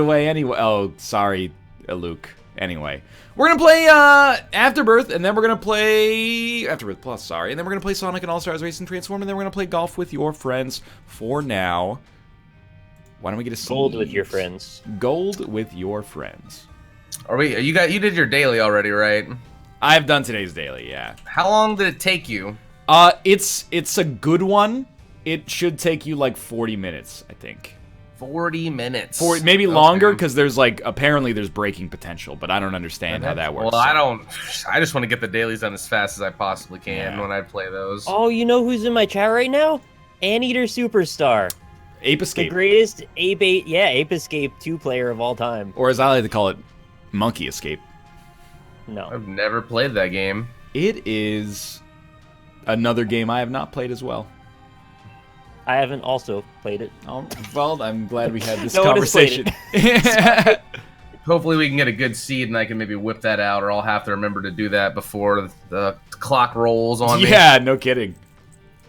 away anyway. Oh, sorry, Luke. Anyway, we're gonna play Afterbirth, and then we're gonna play Afterbirth Plus. Sorry, and then we're gonna play Sonic and All Stars Racing Transform, and then we're gonna play golf with your friends. For now, why don't we get a seed? Gold with your friends? Gold with your friends. You did your daily already, right? I've done today's daily. Yeah. How long did it take you? It's a good one. It should take you like 40 minutes, I think. 40 minutes. Maybe longer, because apparently there's breaking potential, but I don't understand how that works. Well, I just want to get the dailies done as fast as I possibly can when I play those. Oh, you know who's in my chat right now? Anteater Superstar. Ape Escape. The greatest Ape Escape 2-player of all time. Or as I like to call it, Monkey Escape. No. I've never played that game. It is another game I have not played as well. I haven't also played it. Oh, well, I'm glad we had this No conversation. Hopefully we can get a good seed and I can maybe whip that out, or I'll have to remember to do that before the clock rolls on me. Yeah, no kidding.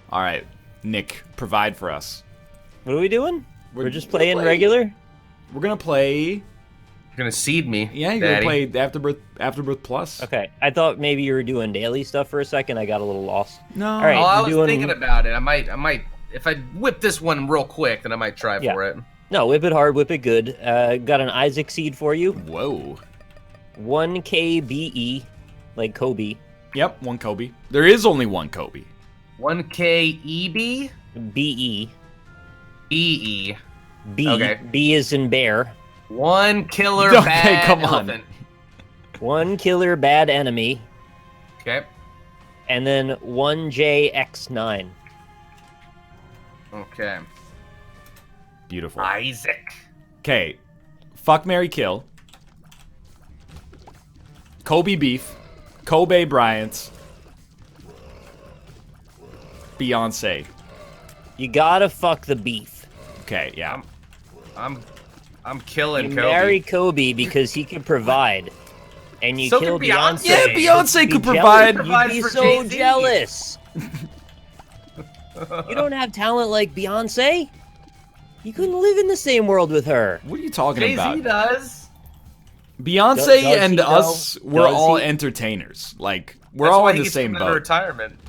All right, Nick, provide for us. What are we doing? We're just playing regular? We're going to play... You're going to seed me, Yeah, you're going to play Afterbirth Plus. Okay, I thought maybe you were doing daily stuff for a second. I got a little lost. No. All right, I was thinking about it. I might... If I whip this one real quick, then I might try for it. No, whip it hard, whip it good. Got an Isaac seed for you. Whoa. 1K BE, like Kobe. Yep, one Kobe. There is only one Kobe. 1K EB? BE. EE. B. Okay. B is in bear. One killer Okay, come on. elephant. One killer bad enemy. Okay. And then 1JX9. Okay. Beautiful. Isaac. Okay. Fuck, marry, kill. Kobe beef. Kobe Bryant. Beyonce. You gotta fuck the beef. Okay, yeah. I'm killing You Kobe. marry Kobe because he can provide. And you So kill can Beyonce. Yeah, Beyonce Be could jealous. provide. You'd be for so Jay-Z. jealous. You don't have talent like Beyonce. You couldn't live in the same world with her. What are you talking Jay-Z about? does. Beyonce Does and he, though? us, we're Does all he? entertainers. Like, we're That's all why in he the gets same put into boat. retirement.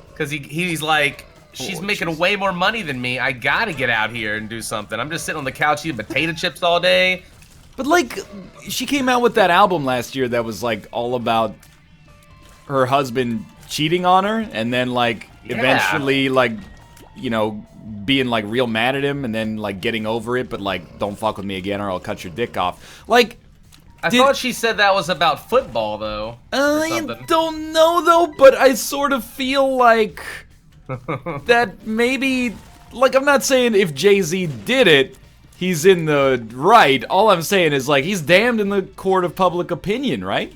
Because he's like, she's making way more money than me. I gotta get out here and do something. I'm just sitting on the couch eating potato chips all day. But, like, she came out with that album last year that was, like, all about her husband cheating on her, and then, like, eventually, like, you know, being, like, real mad at him, and then, like, getting over it, but, like, don't fuck with me again or I'll cut your dick off. Like... I thought she said that was about football, though. I don't know, though, but I sort of feel like that maybe... Like, I'm not saying if Jay-Z did it, he's in the right. All I'm saying is, like, he's damned in the court of public opinion, right?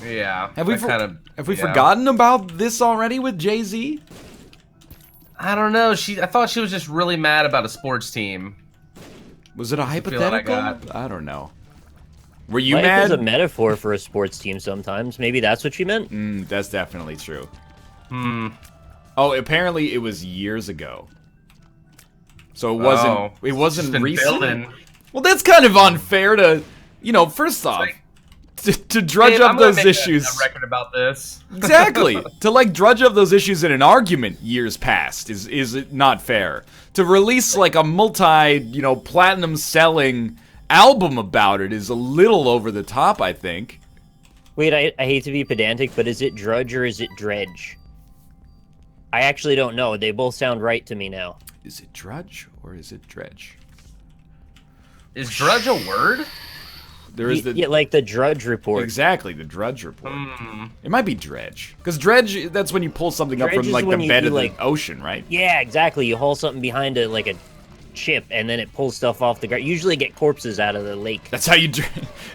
Yeah. Have we forgotten about this already with Jay-Z? I don't know. I thought she was just really mad about a sports team. Was it a feeling hypothetical? I got. I don't know. Were you Life mad? is a metaphor for a sports team sometimes. Maybe that's what she meant? That's definitely true. Oh, apparently it was years ago. So it wasn't recent. Building. Well, that's kind of unfair to, you know, first off, to drudge up those issues. A record about this. Exactly. To, like, drudge up those issues in an argument years past is it not fair. To release, like, a platinum selling album about it is a little over the top, I think. Wait, I hate to be pedantic, but is it Drudge or is it Dredge? I actually don't know. They both sound right to me now. Is it Drudge or is it Dredge? Is Drudge a word? There is the... Yeah, like the Drudge Report. Exactly, the Drudge Report. It might be Dredge. Because Dredge, that's when you pull something up Dredge from, is like, when the you bed do, of the like... ocean, right? Yeah, exactly. You haul something behind it, like a chip, and then it pulls stuff off the ground. Usually get corpses out of the lake. That's how you...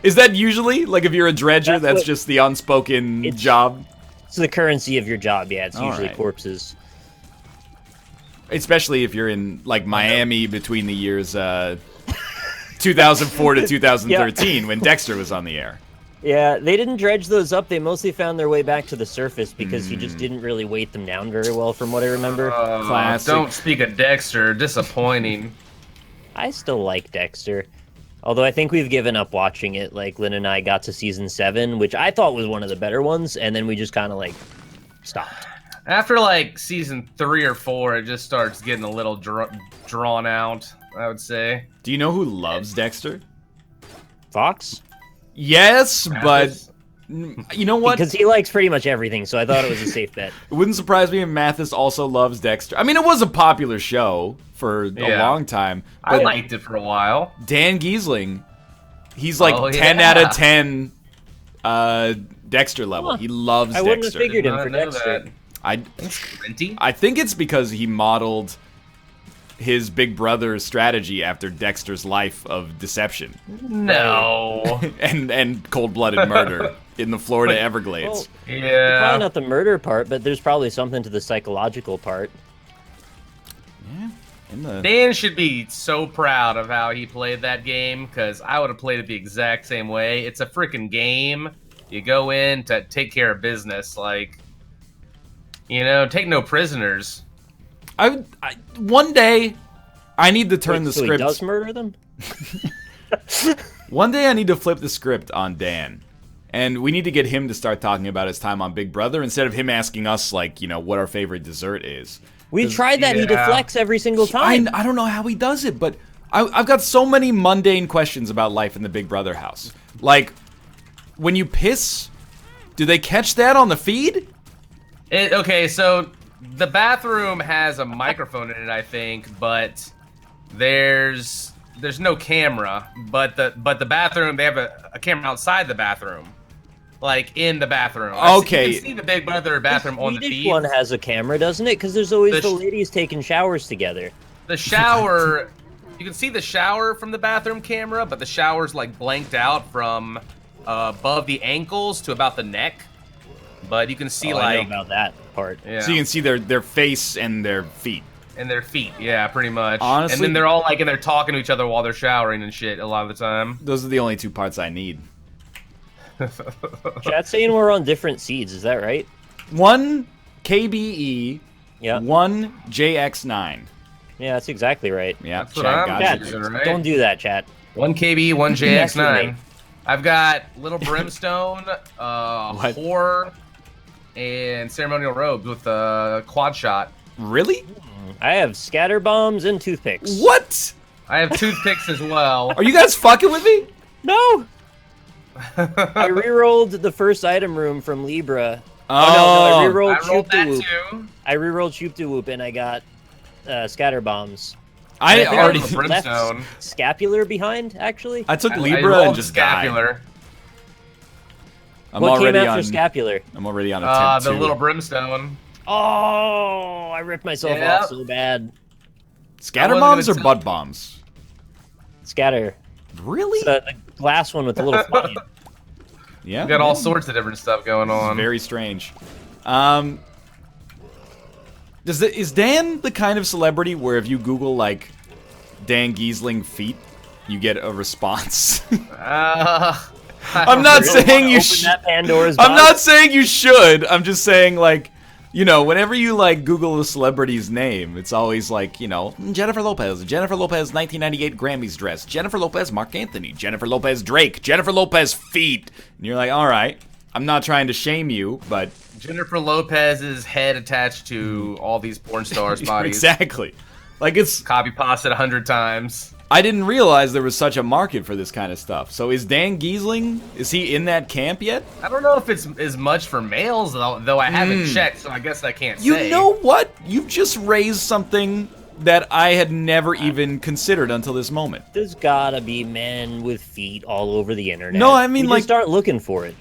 Is that usually? Like, if you're a dredger, that's just the unspoken job? It's the currency of your job, yeah. It's usually right. corpses. Especially if you're in, like, Miami between the years 2004 to 2013 when Dexter was on the air. Yeah, they didn't dredge those up. They mostly found their way back to the surface because he just didn't really weight them down very well, from what I remember. Classic. Don't speak of Dexter. Disappointing. I still like Dexter. Although I think we've given up watching it. Like, Lynn and I got to season 7, which I thought was one of the better ones, and then we just kind of, like, stopped. After, like, season 3 or 4, it just starts getting a little drawn out, I would say. Do you know who loves Dexter? Fox? Yes, but you know what? Because he likes pretty much everything, so I thought it was a safe bet. It wouldn't surprise me if Mathis also loves Dexter. I mean, it was a popular show for a long time. I liked it for a while. Dan Giesling, he's like 10 out of 10 Dexter level. Huh. He loves Dexter. I wouldn't have figured him for Dexter. I think it's because he modeled his big brother's strategy after Dexter's life of deception. No. and cold-blooded murder in the Florida Everglades. Well, yeah. Probably not the murder part, but there's probably something to the psychological part. Yeah. Dan should be so proud of how he played that game, because I would have played it the exact same way. It's a freaking game. You go in to take care of business, like, you know, take no prisoners. One day, I need to turn the so script. He does murder them? One day I need to flip the script on Dan. And we need to get him to start talking about his time on Big Brother instead of him asking us, like, you know, what our favorite dessert is. We tried that. He deflects every single time. I don't know how he does it, but I've got so many mundane questions about life in the Big Brother house. Like, when you piss, do they catch that on the feed? Okay, so the bathroom has a microphone in it, I think, but there's no camera. But the bathroom, they have a camera outside the bathroom, like in the bathroom. Okay, you can see the Big Brother bathroom on the Swedish feed. one has a camera, doesn't it? Because there's always the ladies taking showers together. The shower, you can see the shower from the bathroom camera, but the shower's like blanked out from above the ankles to about the neck. But you can see I know about that part. Yeah. So you can see their face and their feet. And their feet, yeah, pretty much. Honestly, and then they're all like in there talking to each other while they're showering and shit a lot of the time. Those are the only two parts I need. Chat's saying we're on different seeds, is that right? One KBE, Yeah. one JX9. Yeah, that's exactly right. Yeah, That's what chat I'm got Chat, you. choosing, right? don't do that, chat. One KB, one Yes, JX9. mate. I've got Little Brimstone, Horror, and Ceremonial Robes with a quad shot. Really? I have scatter bombs and toothpicks. What? I have toothpicks as well. Are you guys fucking with me? No! I rerolled the first item room from Libra. Oh, No, I rerolled I rolled that Shoop-de-Whoop. too. I rerolled Shoop-de-Whoop and I got scatter bombs. I think I already. have a Brimstone. Left scapular behind, actually. I took I Libra rolled and just died. scapular. I'm What came already after on. scapular? I'm already on attempt The 2. Little Brimstone. Oh, I ripped myself Yep. off so bad. Scatter I wasn't bombs or gonna butt bombs? Scatter. Really? The glass one with the little flame. Yeah. We got all sorts of different stuff going on. Very strange. Is Dan the kind of celebrity where if you Google like Dan Giesling feet, you get a response? I'm not saying you should. That Pandora's I'm box. not saying you should. I'm just saying like, you know, whenever you like Google a celebrity's name, it's always like, you know, Jennifer Lopez 1998 Grammys dress, Jennifer Lopez Mark Anthony, Jennifer Lopez Drake, Jennifer Lopez feet. And you're like, all right, I'm not trying to shame you, but Jennifer Lopez's head attached to all these porn stars' bodies. exactly. Like it's Copy pasted 100 times. I didn't realize there was such a market for this kind of stuff. So is Dan Giesling, is he in that camp yet? I don't know if it's as much for males, though I haven't checked, so I guess I can't You say. know what? You've just raised something that I had never even considered until this moment. There's gotta be men with feet all over the internet. No, I mean, You like- just start looking for it.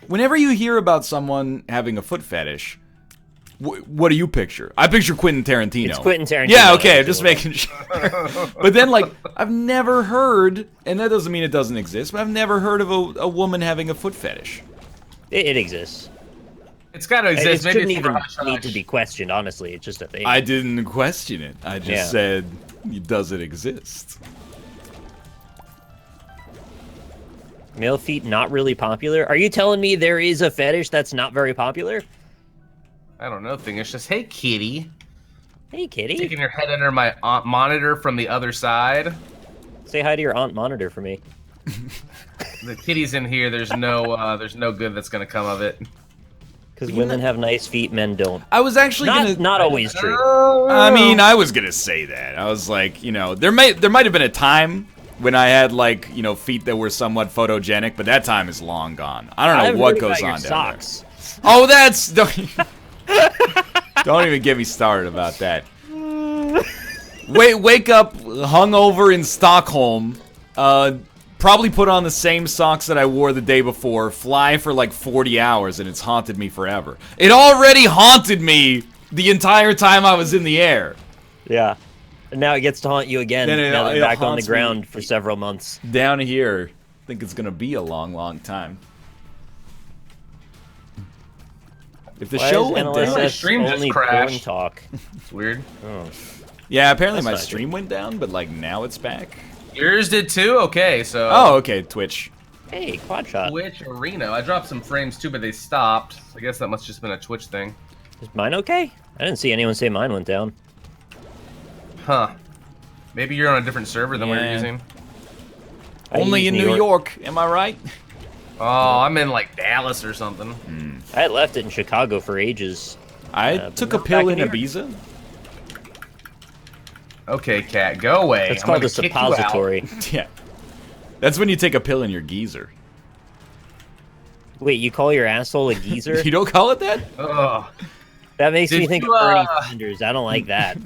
Whenever you hear about someone having a foot fetish, what do you picture? I picture Quentin Tarantino. It's Quentin Tarantino. Yeah, okay, I'm just making sure. But then, like, I've never heard, and that doesn't mean it doesn't exist, but I've never heard of a woman having a foot fetish. It exists. It's got to It exist. Maybe shouldn't it's for even hush-hush. need to be questioned, honestly. It's just a thing. I didn't question it. I just Yeah. said, does it exist? Male feet not really popular? Are you telling me there is a fetish that's not very popular? I don't know. Thing. It's just, hey, kitty. Hey, kitty. Taking your head under my monitor from the other side. Say hi to your aunt monitor for me. The kitty's in here. There's no good that's gonna come of it. Because women have nice feet, men don't. I was actually Not always true. I mean, I was gonna say that. I was like, you know, there might have been a time when I had like, you know, feet that were somewhat photogenic, but that time is long gone. I don't know what goes on down there. Oh, that's don't even get me started about that. Wake up hungover in Stockholm. Probably put on the same socks that I wore the day before, fly for like 40 hours, and it's haunted me forever. It already haunted me the entire time I was in the air. Yeah. And now it gets to haunt you again, now that you're back on the ground for several months. Down here, I think it's going to be a long, long time. If the show went down... My stream just crashed. Talk. It's weird. Oh. Yeah, apparently my stream went down, but like now it's back. Yours did too? Okay, so... Oh, okay, Twitch. Hey, quad shot. Twitch Arena. I dropped some frames too, but they stopped. I guess that must have just been a Twitch thing. Is mine okay? I didn't see anyone say mine went down. Huh. Maybe you're on a different server than we're using. Only in New York, am I right? Oh, I'm in like Dallas or something. I had left it in Chicago for ages. I took a pill in Ibiza. Okay, cat, go away. That's called a suppository. Yeah. That's when you take a pill in your geezer. Wait, you call your asshole a geezer? You don't call it that? Ugh. That makes me think of Bernie Sanders. I don't like that.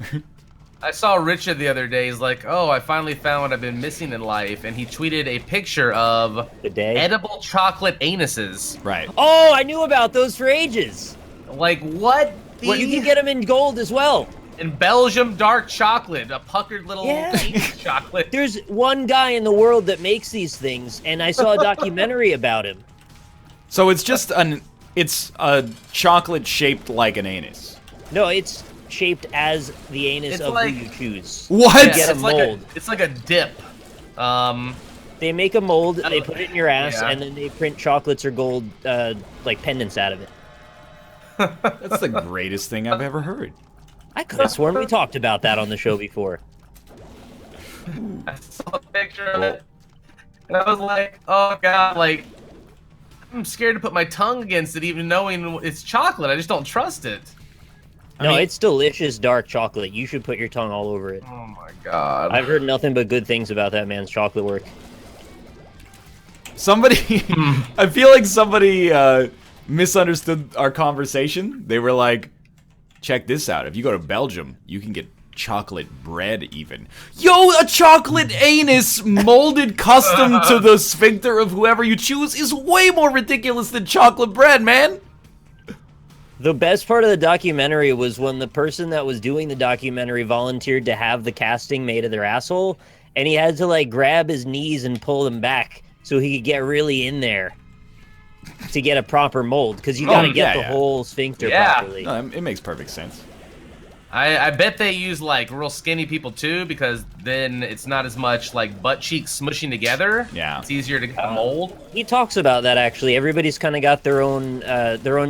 I saw Richard the other day. He's like, oh, I finally found what I've been missing in life. And he tweeted a picture of edible chocolate anuses. Right. Oh, I knew about those for ages. Like, what? Well, you can get them in gold as well. In Belgium, dark chocolate, a puckered little chocolate. There's one guy in the world that makes these things, and I saw a documentary about him. So it's just it's a chocolate shaped like an anus. No, it's shaped as the anus of who you choose. What? You get a mold. It's like a dip. They make a mold, they put it in your ass, and then they print chocolates or gold, like pendants out of it. That's the greatest thing I've ever heard. I could have sworn we talked about that on the show before. I saw a picture of it, and I was like, oh god, like, I'm scared to put my tongue against it even knowing it's chocolate. I just don't trust it. No, it's delicious dark chocolate. You should put your tongue all over it. Oh my god. I've heard nothing but good things about that man's chocolate work. Somebody, I feel like somebody misunderstood our conversation. They were like, check this out. If you go to Belgium, you can get chocolate bread even. Yo, a chocolate anus molded custom to the sphincter of whoever you choose is way more ridiculous than chocolate bread, man. The best part of the documentary was when the person that was doing the documentary volunteered to have the casting made of their asshole, and he had to like grab his knees and pull them back so he could get really in there to get a proper mold, because you gotta get the whole sphincter properly. No, it makes perfect sense. I bet they use like real skinny people too, because then it's not as much like butt cheeks smushing together. Yeah, it's easier to get the mold. He talks about that actually. Everybody's kind of got their own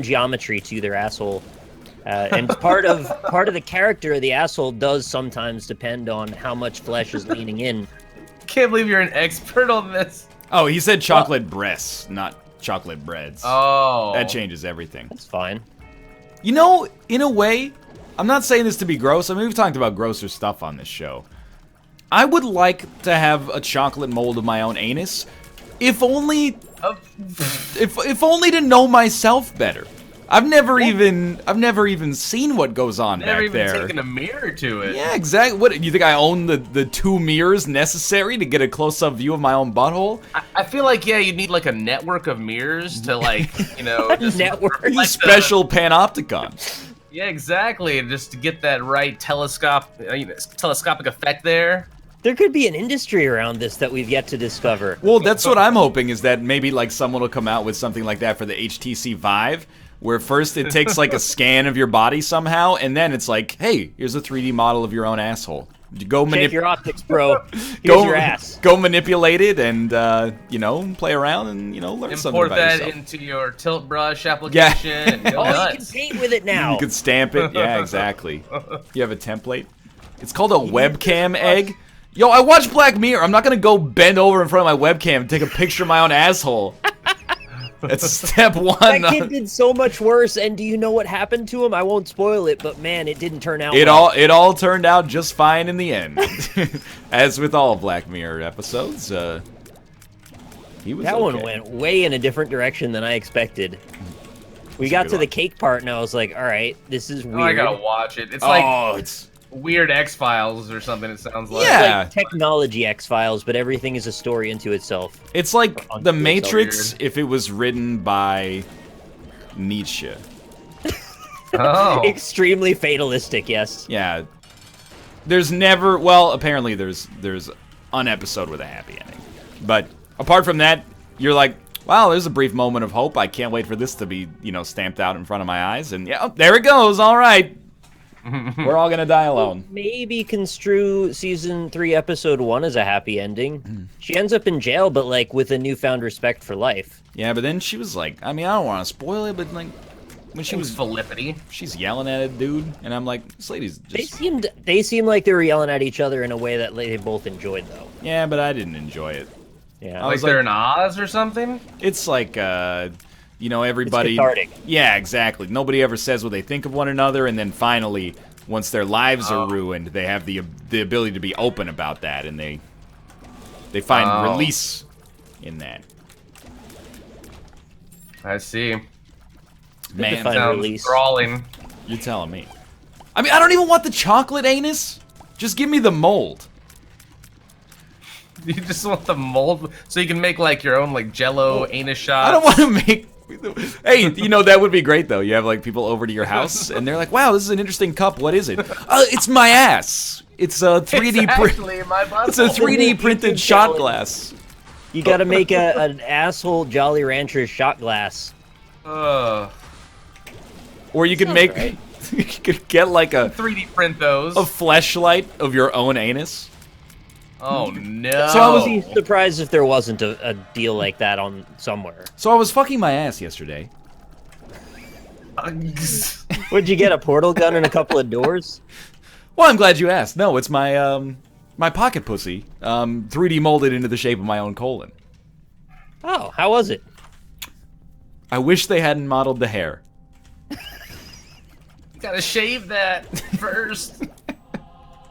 geometry to their asshole, and part of the character of the asshole does sometimes depend on how much flesh is leaning in. Can't believe you're an expert on this. Oh, he said chocolate breasts, not chocolate breads. Oh, that changes everything. That's fine. You know, in a way, I'm not saying this to be gross. I mean, we've talked about grosser stuff on this show. I would like to have a chocolate mold of my own anus, if only to know myself better. I've never even seen what goes on back there. Never even taken a mirror to it. Yeah, exactly. What, you think I own the 2 mirrors necessary to get a close-up view of my own butthole? I feel like, yeah, you'd need like a network of mirrops to like, you know, just network. Like special panopticon. Yeah, exactly. Just to get that right telescopic effect there. There could be an industry around this that we've yet to discover. Well, that's what I'm hoping, is that maybe like someone will come out with something like that for the HTC Vive, where first it takes like a scan of your body somehow, and then it's like, hey, here's a 3D model of your own asshole. Go Check your optics, bro. Here's your ass. Go manipulate it and, you know, play around and, you know, learn something about yourself. Import that into your tilt brush application. Yeah. And go nuts. You can paint with it now. You can stamp it. Yeah, exactly. You have a template. It's called a webcam egg. Yo, I watch Black Mirror. I'm not gonna go bend over in front of my webcam and take a picture of my own asshole. That's step one. That kid did so much worse, and do you know what happened to him? I won't spoil it, but man, it didn't turn out well. It all turned out just fine in the end. As with all Black Mirror episodes, he was that one went way in a different direction than I expected. We got to the cake part, and I was like, all right, this is weird. Oh, I gotta watch it. It's like it's weird X-Files or something, it sounds like. Yeah. It's like technology X-Files, but everything is a story unto itself. It's like The Matrix if it was written by Nietzsche. Oh. Extremely fatalistic, yes. Yeah. There's never, well, apparently there's an episode with a happy ending. But apart from that, you're like, wow, there's a brief moment of hope. I can't wait for this to be, stamped out in front of my eyes. And yeah, there it goes. All right. We're all gonna die alone. Maybe construe season 3, episode 1 as a happy ending. She ends up in jail, but like with a newfound respect for life. Yeah, but then she was like, I mean, I don't want to spoil it, but like when she was Flippity, she's yelling at a dude, and I'm like, this lady's just. They seemed like they were yelling at each other in a way that they both enjoyed, though. Yeah, but I didn't enjoy it. Yeah, I was they're in Oz or something. It's like everybody. It's cathartic. Yeah, exactly. Nobody ever says what they think of one another, and then finally, once their lives are ruined, they have the ability to be open about that, and they find release in that. I see. Man, sounds sprawling. You're telling me. I mean, I don't even want the chocolate anus. Just give me the mold. You just want the mold so you can make like your own like Jello anus shots. I don't want to make. Hey, that would be great though. You have like people over to your house and they're like, "Wow, this is an interesting cup. What is it?" It's my ass. It's a 3D It's a 3D printed shot glass. You got to make an asshole Jolly Rancher shot glass. Or you could make. Right. You could get like a 3D print those. A fleshlight of your own anus. Oh no! So I was surprised if there wasn't a deal like that on somewhere. So I was fucking my ass yesterday. Would you get a portal gun and a couple of doors? Well, I'm glad you asked. No, it's my my pocket pussy, 3D molded into the shape of my own colon. Oh, how was it? I wish they hadn't modeled the hair. You gotta shave that first.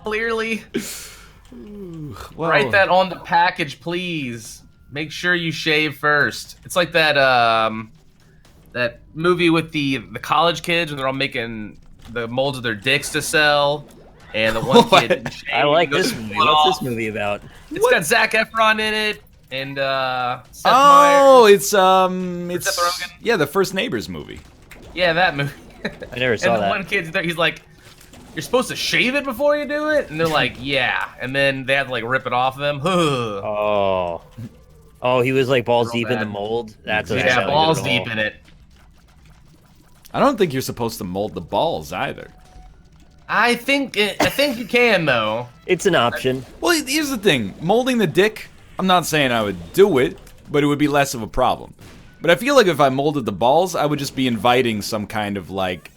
Clearly. Well, write that on the package, please. Make sure you shave first. It's like that that movie with the college kids when they're all making the molds of their dicks to sell, and the one kid didn't shave. I like this movie. What's this movie about? It's got Zac Efron in it, and Seth Meyers. It's Seth Rogen. Yeah, the First Neighbors movie. Yeah, that movie. I never saw and the that. one kid's there, he's like, "You're supposed to shave it before you do it," and they're like, "Yeah," and then they have to like rip it off them. Oh, he was like balls deep in the mold. That's yeah, balls deep in it. I don't think you're supposed to mold the balls either. I think you can though. It's an option. Well, here's the thing: molding the dick. I'm not saying I would do it, but it would be less of a problem. But I feel like if I molded the balls, I would just be inviting some kind of like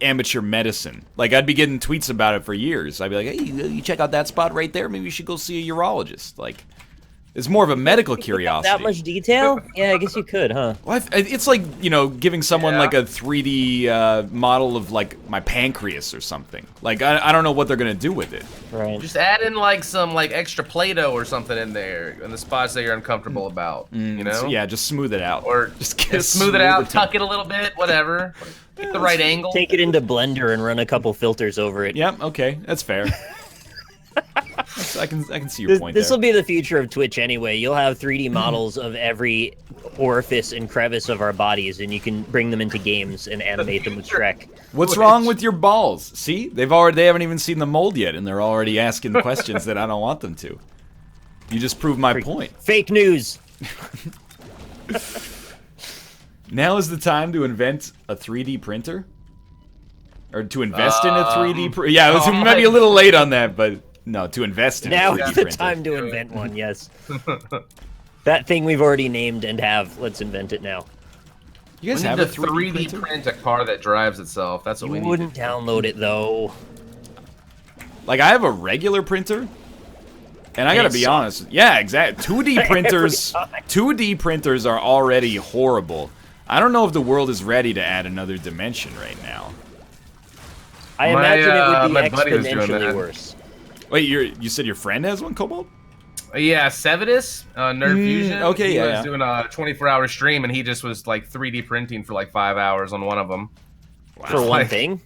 amateur medicine. Like I'd be getting tweets about it for years. I'd be like, "Hey, you check out that spot right there. Maybe you should go see a urologist." Like, it's more of a medical curiosity. That much detail? Yeah, I guess you could, huh? Well, it's like, giving someone like a 3D model of like my pancreas or something. Like I don't know what they're gonna do with it. Right. Just add in like some like extra Play-Doh or something in there in the spots that you're uncomfortable about. Yeah, just smooth it out. Or just smooth it out, tuck it a little bit, whatever. Get the right angle. Take it into Blender and run a couple filters over it. Yep. Okay, that's fair. I can see your point. This will be the future of Twitch anyway. You'll have 3D models of every orifice and crevice of our bodies, and you can bring them into games and animate them with Shrek. What's wrong with your balls? See, they haven't even seen the mold yet, and they're already asking questions that I don't want them to. You just proved my point. Fake news. Now is the time to invent a 3D printer, or to invest in a 3D printer. Yeah, it might be a little late on that, but. No, to invest in now a 3D is the printer. time to invent one, yes. That thing we've already named and have, let's invent it now. You guys we have need a 3D print a car that drives itself. That's what we need. You wouldn't download it, though. Like, I have a regular printer, And I gotta be honest, yeah, exactly. 2D printers, 2D printers are already horrible. I don't know if the world is ready to add another dimension right now. I imagine it would my be buddy was doing exponentially that. worse. Wait, you said your friend has one, Cobalt? Yeah, Sevidus, Nerd Fusion. okay, he yeah, was doing a 24-hour stream, and he just was like 3D printing for like 5 hours on one of them. Wow. For one thing?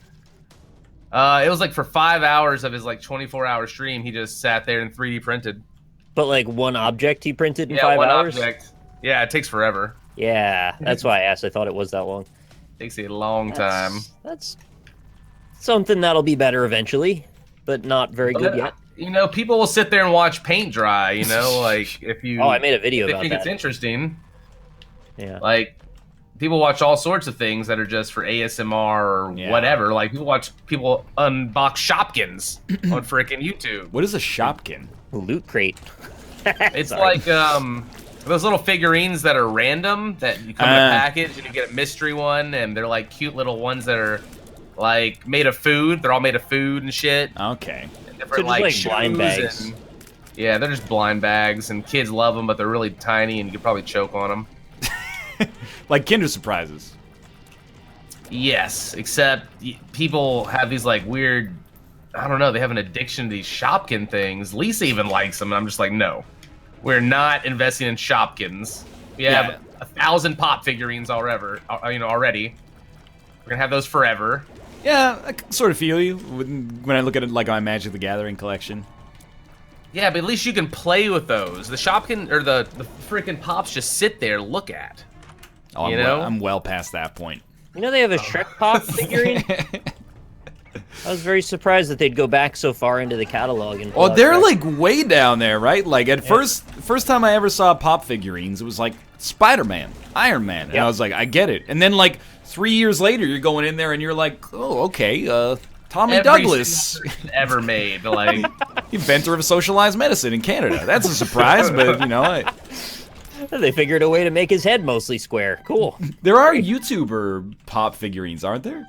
It was like for 5 hours of his like 24-hour stream, he just sat there and 3D printed. But like one object he printed in Yeah, 5 one hours? object. Yeah, it takes forever. Yeah, that's why I asked. I thought it was that long. Takes a long time. That's something that'll be better eventually, but not very good yet. You know, people will sit there and watch paint dry, you know, like if you Oh, I made a video if they about think that. it's interesting. Yeah. Like people watch all sorts of things that are just for ASMR or whatever. Like people unbox Shopkins on frickin' YouTube. What is a Shopkin? Loot crate. It's Sorry. like those little figurines that are random that you come in a package and you get a mystery one, and they're like cute little ones that are like made of food. They're all made of food and shit. Okay. And different So just, shoes blind bags. and yeah, they're just blind bags, and kids love them, but they're really tiny, and you could probably choke on them. Like Kinder Surprises. Yes, except people have these like weird, I don't know, they have an addiction to these Shopkin things. Lisa even likes them, and I'm just like, no. We're not investing in Shopkins. We have 1,000 pop figurines already. We're gonna have those forever. Yeah, I sort of feel you when I look at it like my Magic the Gathering collection. Yeah, but at least you can play with those. The Shopkin or the freaking pops just sit there, look at. Oh, I'm well past that point. You know they have a Shrek Pop figurine? I was very surprised that they'd go back so far into the catalog. And Oh, they're like way down there, right? Like at first time I ever saw pop figurines, it was like Spider-Man, Iron Man, and I was like, I get it. And then like 3 years later, you're going in there and you're like, oh, okay, Tommy Douglas, ever made, like inventor of socialized medicine in Canada. That's a surprise, but you know, they figured a way to make his head mostly square. Cool. There are YouTuber pop figurines, aren't there?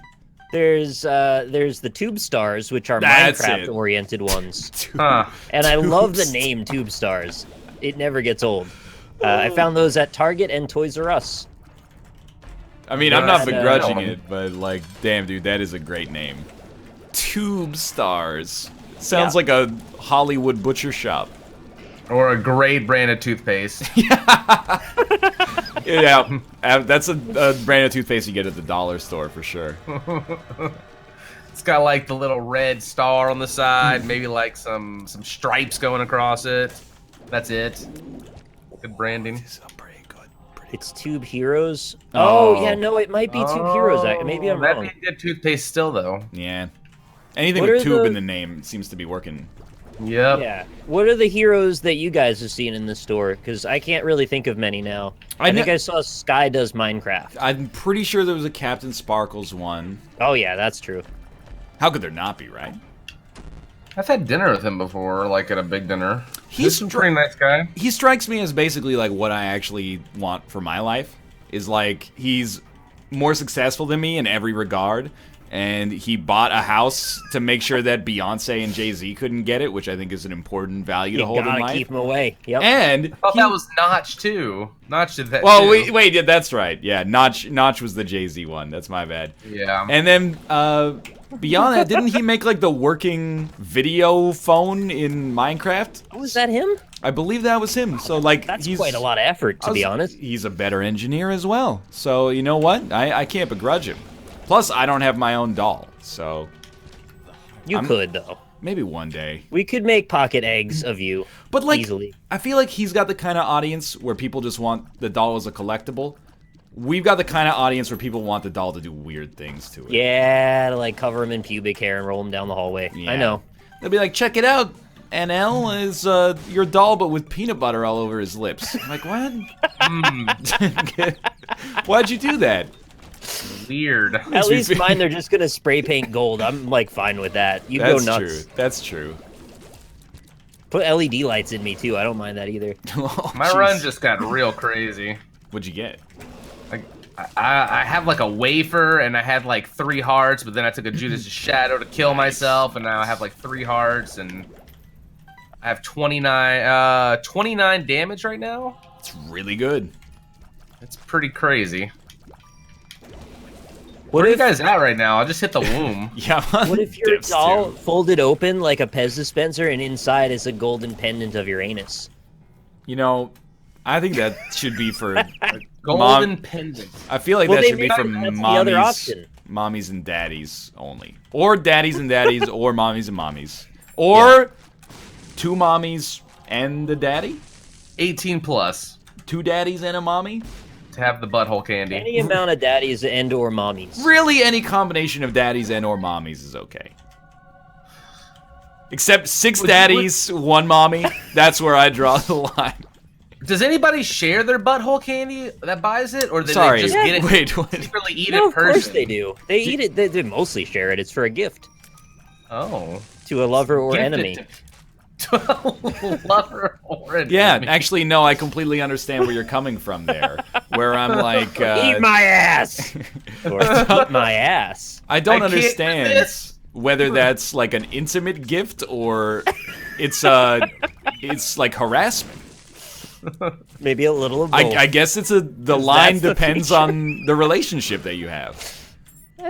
There's the Tube Stars, which are Minecraft-oriented ones. Huh. And I love the name Tube Stars. It never gets old. I found those at Target and Toys R Us. I mean, I'm not begrudging it, but like, damn, dude, that is a great name. Tube Stars. Sounds like a Hollywood butcher shop. Or a great brand of toothpaste. Yeah, that's a brand of toothpaste you get at the dollar store for sure. It's got like the little red star on the side, maybe like some stripes going across it. That's it. Good branding. It's Tube Heroes. Oh, yeah, no, it might be Tube Heroes. Maybe I'm wrong. That'd be a good toothpaste still, though. Yeah. Anything with tube in the name seems to be working. Yep. Yeah. What are the heroes that you guys have seen in the store? Because I can't really think of many now. I think I saw Sky Does Minecraft. I'm pretty sure there was a Captain Sparkles one. Oh, yeah, that's true. How could there not be, right? I've had dinner with him before, like at a big dinner. He's a pretty nice guy. He strikes me as basically like what I actually want for my life. Is like he's more successful than me in every regard. And he bought a house to make sure that Beyonce and Jay-Z couldn't get it, which I think is an important value to hold in life. You gotta keep him away. Yep. And I thought that was Notch too. Notch did that. Well, too. wait, yeah, that's right. Yeah, Notch was the Jay-Z one. That's my bad. Yeah. And then beyond that, didn't he make like the working video phone in Minecraft? Oh, was that him? I believe that was him. So like, That's quite a lot of effort, to be honest. He's a better engineer as well. So you know what? I can't begrudge him. Plus, I don't have my own doll, so... You could, though. Maybe one day. We could make pocket eggs of you, but like, easily. I feel like he's got the kind of audience where people just want the doll as a collectible. We've got the kind of audience where people want the doll to do weird things to it. Yeah, to like cover him in pubic hair and roll him down the hallway. Yeah. I know. They'll be like, check it out, NL is your doll, but with peanut butter all over his lips. I'm like, what? Why'd you do that? Weird. At least mine, they're just gonna spray paint gold. I'm like fine with that. You go nuts. That's true. Put LED lights in me too. I don't mind that either. My run just got real crazy. What'd you get? Like, I have like a wafer, and I had like 3 hearts, but then I took a Judas' Shadow to kill myself, and now I have like 3 hearts, and I have 29 damage right now. It's really good. It's pretty crazy. What Where are you if- guys at right now? I just hit the womb. Yeah. What if your Dips, doll too. folded open like a Pez dispenser and inside is a golden pendant of your anus? You know, I think that should be for Golden pendant. I feel like Well, that they should be made- for that's the other mommies, option. mommies and daddies only, or daddies and daddies, or mommies and mommies, or two mommies and the daddy, 18 plus two daddies and a mommy. to have the butthole candy. Any amount of daddies and or mommies. Really, any combination of daddies and or mommies is okay. Except 6 daddies, 1 mommy. That's where I draw the line. Does anybody share their butthole candy that buys it, or do Sorry, they just get it? wait, what? Secretly eat No, it of course personally? they do. They eat it. They mostly share it. It's for a gift Oh, to a lover or Gift it enemy. to a lover or an Yeah, enemy. actually, no, I completely understand where you're coming from there. Where I'm like, Eat my ass. Or eat my ass. I don't I can't understand resist. whether that's like an intimate gift or it's like harassment. Maybe a little of both. I guess the line that's the depends feature. on the relationship that you have.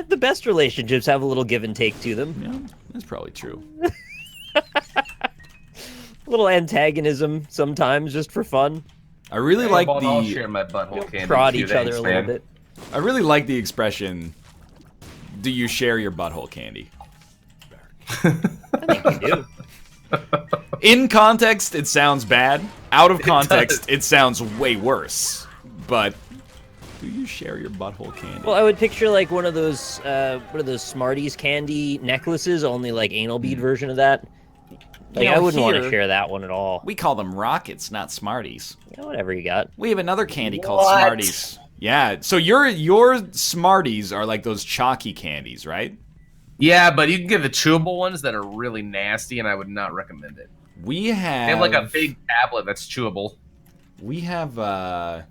The best relationships have a little give and take to them. Yeah, that's probably true. A little antagonism sometimes, just for fun. I really like I'll the share my butthole candy. Prod with you, each other thanks, a little man. bit. I really like the expression. Do you share your butthole candy? I think you do. In context, it sounds bad. Out of context, it sounds way worse. But do you share your butthole candy? Well, I would picture like one of those Smarties candy necklaces, only like anal bead version of that. Like You know, I wouldn't want to here- share that one at all. We call them rockets, not Smarties. You know, whatever you got. We have another candy called What? Smarties. Yeah, so your Smarties are like those chalky candies, right? Yeah, but you can get the chewable ones that are really nasty, and I would not recommend it. We have They have like a big tablet that's chewable. We have our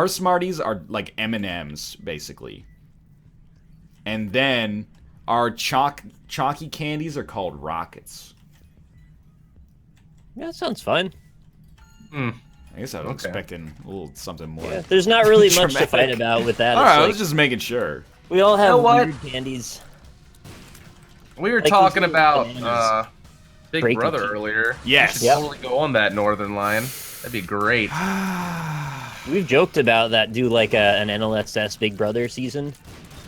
Smarties are like M&Ms basically. And then our chalky candies are called rockets. Yeah, that sounds fine. Hmm. I guess I was Okay. expecting a little something more. Yeah, there's not really much to Dramatic. fight about with that. All It's right, I like, was just making sure. we all have know what? weird candies. We were Like talking these about bananas. Big Breaking Brother teeth. earlier. Yes. We should totally go on that Northernlion. That'd be great. We've joked about that. Do like an NLSS Big Brother season.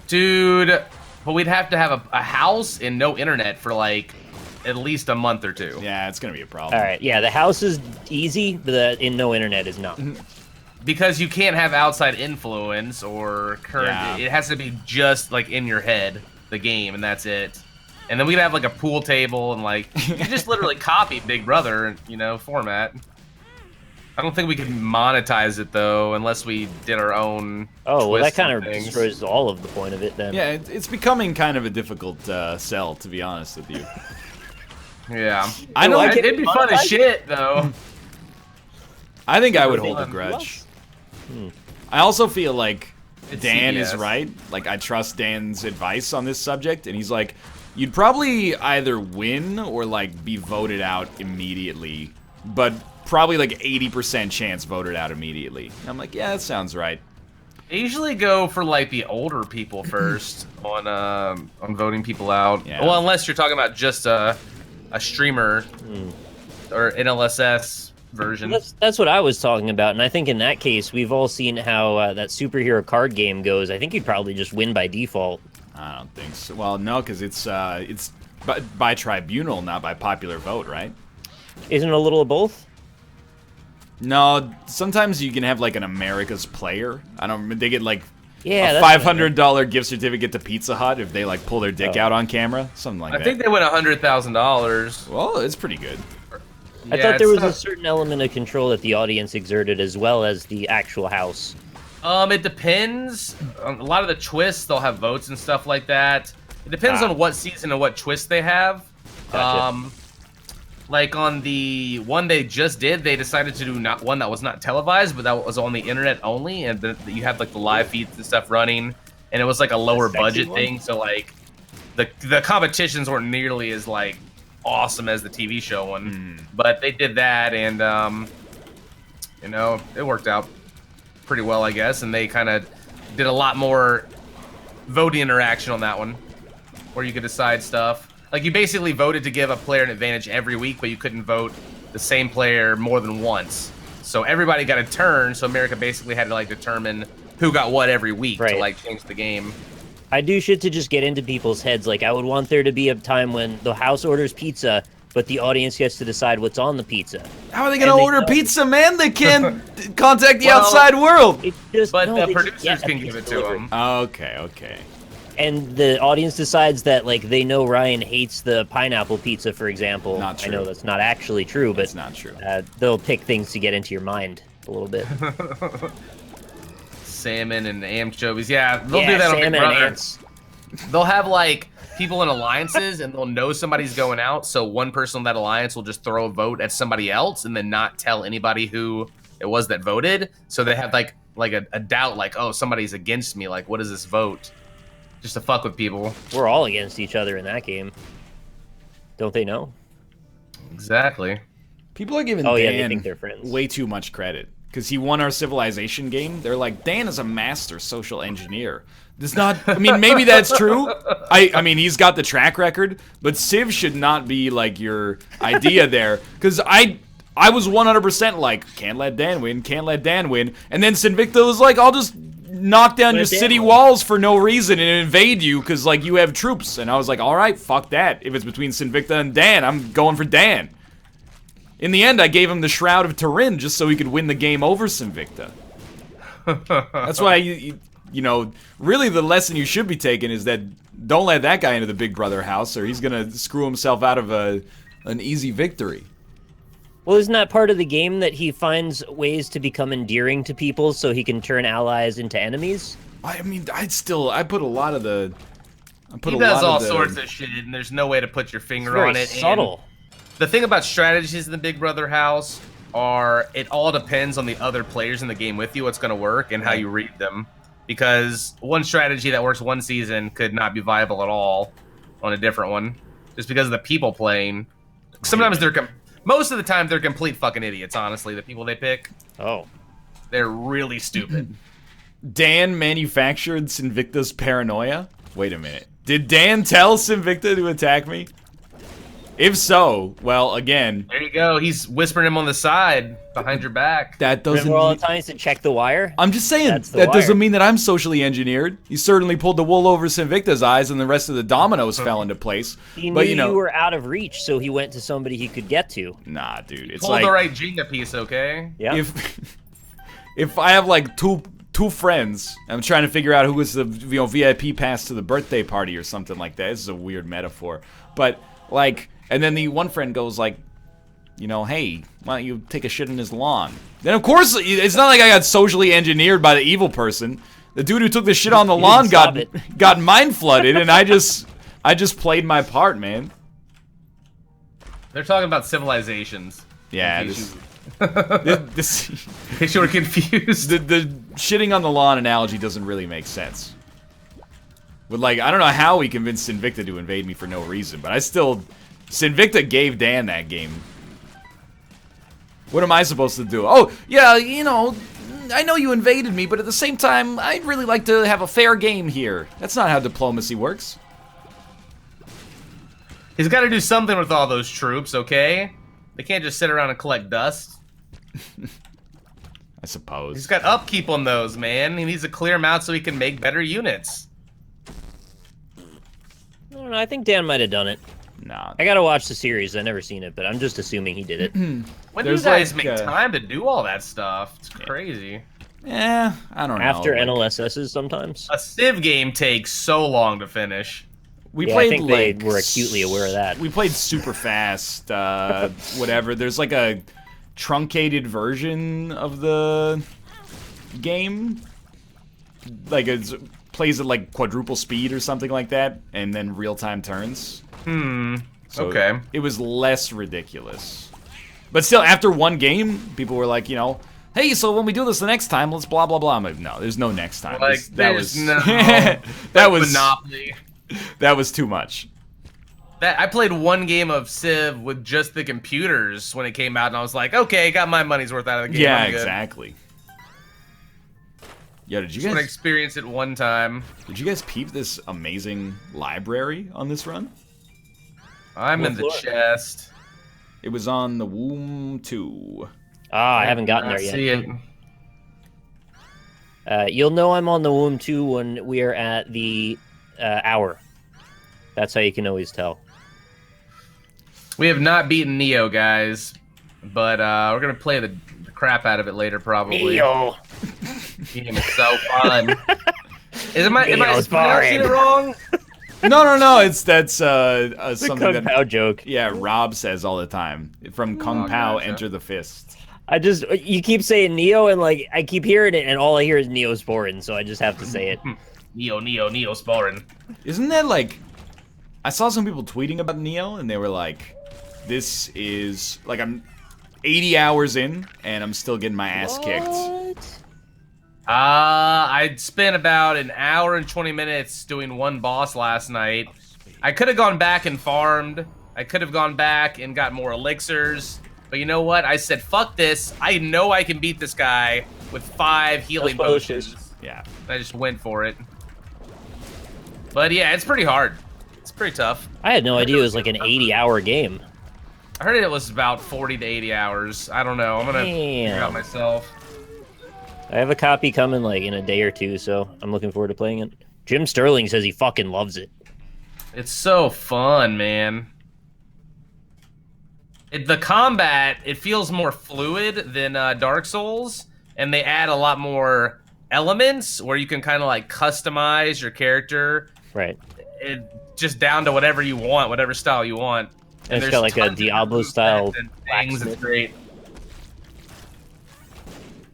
Dude, but we'd have to have a house and no internet for like at least a month or two. Yeah, it's gonna be a problem. All right, yeah, the house is easy, but the in no internet is not. Because you can't have outside influence or current. Yeah. It has to be just like in your head, the game, and that's it. And then we'd have like a pool table and like you just literally copy Big Brother, format. I don't think we could monetize it though, unless we did our own. Oh, well, that twists kind and of things. destroys all of the point of it then. Yeah, it's becoming kind of a difficult sell, to be honest with you. Yeah, I know. like it. it'd be fun as shit though. I think I would hold a Fun. grudge. I also feel like It's Dan is CBS. right. Like, I trust Dan's advice on this subject, and he's like, you'd probably either win or, like, be voted out immediately, but probably, like, 80% chance voted out immediately. And I'm like, yeah, that sounds right. I usually go for like the older people first on voting people out. Yeah. Well, unless you're talking about just a streamer or NLSS version. That's what I was talking about, and I think in that case, we've all seen how that superhero card game goes. I think you'd probably just win by default. I don't think so. Well, no, because it's by tribunal, not by popular vote, right? Isn't it a little of both? No, sometimes you can have, like, an America's Player. I don't. They get, like, Yeah, a that's $500 gift certificate to Pizza Hut if they, like, pull their dick Oh. out on camera, something like I that. think they win $100,000. Well, it's pretty good. I thought there was a certain element of control that the audience exerted as well as the actual house. It depends. A lot of the twists, they'll have votes and stuff like that. It depends on what season and what twist they have. Gotcha. Like on the one they just did, they decided to do not one that was not televised, but that was on the internet only, and you had like the live feeds and stuff running, and it was like a lower sexy budget one? thing. So like the competitions weren't nearly as like awesome as the TV show one. But they did that, and you know, it worked out pretty well, I guess. And they kind of did a lot more voting interaction on that one, where you could decide stuff. Like, you basically voted to give a player an advantage every week, but you couldn't vote the same player more than once. So everybody got a turn, so America basically had to, like, determine who got what every week to, like, change the game. I do shit to just get into people's heads. Like, I would want there to be a time when the house orders pizza, but the audience gets to decide what's on the pizza. How are they going to order pizza, man? They can't contact the outside world. But the producers can give it to them. Okay, okay. And the audience decides that, like, they know Ryan hates the pineapple pizza, for example. Not true. I know that's not actually true, but it's not true. They'll pick things to get into your mind a little bit. Salmon and anchovies. Yeah, they'll do that on Big Brother. And ants. They'll have, like, people in alliances, and they'll know somebody's going out, so one person in that alliance will just throw a vote at somebody else and then not tell anybody who it was that voted. So they have, like a doubt, like, oh, somebody's against me. Like, what is this vote? Just to fuck with people. We're all against each other in that game. Don't they know? Exactly. People are giving they Dan think they're friends. way too much credit. Because he won our Civilization game. They're like, Dan is a master social engineer. It's not, I mean, maybe that's true. I mean, he's got the track record. But Civ should not be, like, your idea there. Because I was 100% like, can't let Dan win, can't let Dan win. And then Sinvicta was like, I'll just knock down your city walls for no reason and invade you because, like, you have troops. And I was like, all right, fuck that. If it's between Sinvicta and Dan, I'm going for Dan. In the end, I gave him the Shroud of Turin just so he could win the game over Sinvicta. That's why, you know, really the lesson you should be taking is that don't let that guy into the Big Brother house or he's going to screw himself out of an easy victory. Well, isn't that part of the game that he finds ways to become endearing to people so he can turn allies into enemies? I mean, I put a lot of the... He does all sorts of shit, and there's no way to put your finger on it. Subtle. The thing about strategies in the Big Brother house are it all depends on the other players in the game with you, what's going to work, and how you read them. Because one strategy that works one season could not be viable at all on a different one, just because of the people playing. Sometimes most of the time they're complete fucking idiots, honestly, the people they pick. Oh. They're really stupid. Dan manufactured Sinvicta's paranoia? Wait a minute. Did Dan tell Sinvicta to attack me? If so, well, again... There you go. He's whispering him on the side, behind your back. That doesn't Remember all the times to check the wire? I'm just saying, that doesn't mean that I'm socially engineered. He certainly pulled the wool over Sinvicta's eyes and the rest of the dominoes fell into place. He knew you were out of reach, so he went to somebody he could get to. Nah, dude. It's pull like... the right Jenga piece, okay? Yeah. If I have, like, two friends, I'm trying to figure out who was the VIP pass to the birthday party or something like that. This is a weird metaphor. But, like... And then the one friend goes like, you know, hey, why don't you take a shit in his lawn? Then of course, it's not like I got socially engineered by the evil person. The dude who took the shit on the lawn got mind flooded, and I just played my part, man. They're talking about civilizations. Yeah, in case you were confused. The shitting on the lawn analogy doesn't really make sense. But like, I don't know how we convinced Sinvicta to invade me for no reason, but I still... Sinvicta gave Dan that game. What am I supposed to do? Oh, yeah, you know, I know you invaded me, but at the same time, I'd really like to have a fair game here. That's not how diplomacy works. He's got to do something with all those troops, okay? They can't just sit around and collect dust. I suppose. He's got upkeep on those, man. He needs to clear them out so he can make better units. I don't know, I think Dan might have done it. Nah. I gotta watch the series. I've never seen it, but I'm just assuming he did it. When do you guys make time to do all that stuff? It's crazy. Yeah, I don't know. After NLSS's sometimes. A Civ game takes so long to finish. We played, I think they were acutely aware of that. We played super fast, whatever. There's like a truncated version of the game. Like it plays at like quadruple speed or something like that, and then real-time turns. So okay. It was less ridiculous. But still, after one game, people were like, you know, hey, so when we do this the next time, let's blah, blah, blah. I'm like, no, there's no next time. Like, that was no. that was Monopoly. That was too much. I played one game of Civ with just the computers when it came out, and I was like, okay, got my money's worth out of the game. Yeah, I'm good. exactly. Yo, did you Just want to guys experience it one time. peep this amazing library on this run? I'm in the chest. It was on the Womb 2. Ah, I haven't gotten there See yet. it. You'll know I'm on the Womb 2 when we are at the hour. That's how you can always tell. We have not beaten Nioh, guys, but we're gonna play the crap out of it later, probably. Nioh. Game is so fun. Am I Nioh's pronouncing it boring. wrong? No. That's The something Kung that Pao joke. yeah Rob says all the time. From Kung Pao, gotcha. enter the fist. You keep saying Nioh, and like I keep hearing it, and all I hear is Neosporin, so I just have to say it. Nioh, Sporin. Isn't that like? I saw some people tweeting about Nioh, and they were like, "This is like I'm 80 hours in, and I'm still getting my ass kicked." What? I spent about an hour and 20 minutes doing one boss last night. I could have gone back and farmed. I could have gone back and got more elixirs. But you know what? I said, fuck this. I know I can beat this guy with 5 healing potions. Yeah. I just went for it. But yeah, it's pretty hard. It's pretty tough. I had no idea it was like an 80-hour game. I heard it was about 40 to 80 hours. I don't know. I'm gonna figure it out Damn. myself. I have a copy coming like in a day or two, so I'm looking forward to playing it. Jim Sterling says he fucking loves it. It's so fun, man. The combat, it feels more fluid than Dark Souls, and they add a lot more elements where you can kind of like customize your character. Right. Just down to whatever you want, whatever style you want. And it's there's got like a tons of Diablo-style movements and things. It's blacksmith. great.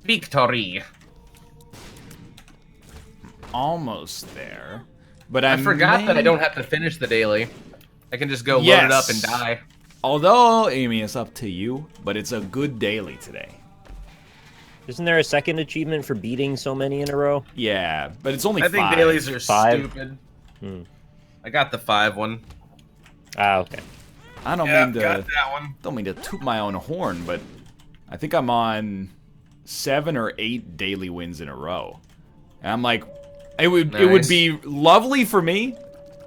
Victory. Almost there. But I forgot that I don't have to finish the daily. I can just go load it up and Yes. die. Although, Amy, it's up to you, but it's a good daily today. Isn't there a second achievement for beating so many in a row? Yeah, but it's only I think 5. dailies are 5? stupid. Hmm. I got the 5 one. Ah, okay. I don't Yeah, mean to got that one. don't mean to toot my own horn, but I think I'm on 7 or 8 daily wins in a row. And I'm like, it would Nice. be lovely for me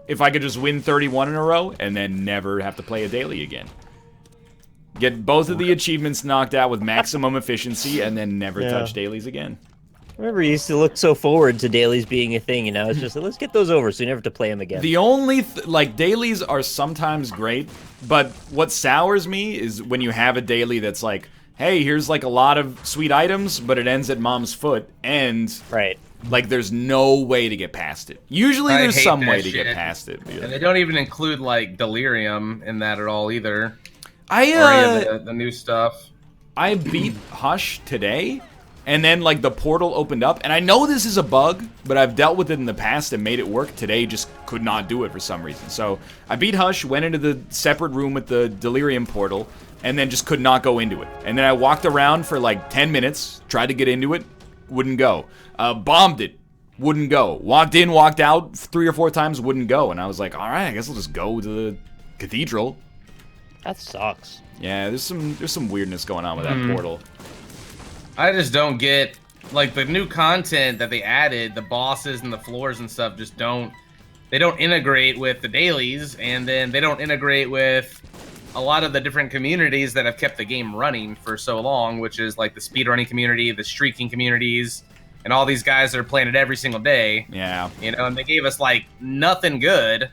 if I could just win 31 in a row and then never have to play a daily again. Get both of the achievements knocked out with maximum efficiency and then never Yeah. touch dailies again. I remember you used to look so forward to dailies being a thing, and now it's just like, let's get those over so you never have to play them again. The only like dailies are sometimes great, but what sours me is when you have a daily that's like, hey, here's like a lot of sweet items, but it ends at mom's foot, and Right. like there's no way to get past it. Usually I there's hate some that way to get shit. past it. And they don't even include like delirium in that at all either. Or I any of the new stuff. I beat Hush today, and then like the portal opened up, and I know this is a bug, but I've dealt with it in the past and made it work. Today just could not do it for some reason. So I beat Hush, went into the separate room with the delirium portal, and then just could not go into it. And then I walked around for like 10 minutes, tried to get into it, wouldn't go. Bombed it, wouldn't go. Walked in, walked out 3 or 4 times, wouldn't go. And I was like, all right, I guess I'll just go to the cathedral. That sucks. Yeah, there's some weirdness going on with that portal. I just don't get like the new content that they added, the bosses and the floors and stuff just don't integrate with the dailies, and then they don't integrate with a lot of the different communities that have kept the game running for so long, which is like the speedrunning community, the streaking communities, and all these guys that are playing it every single day. Yeah. You know, and they gave us like nothing good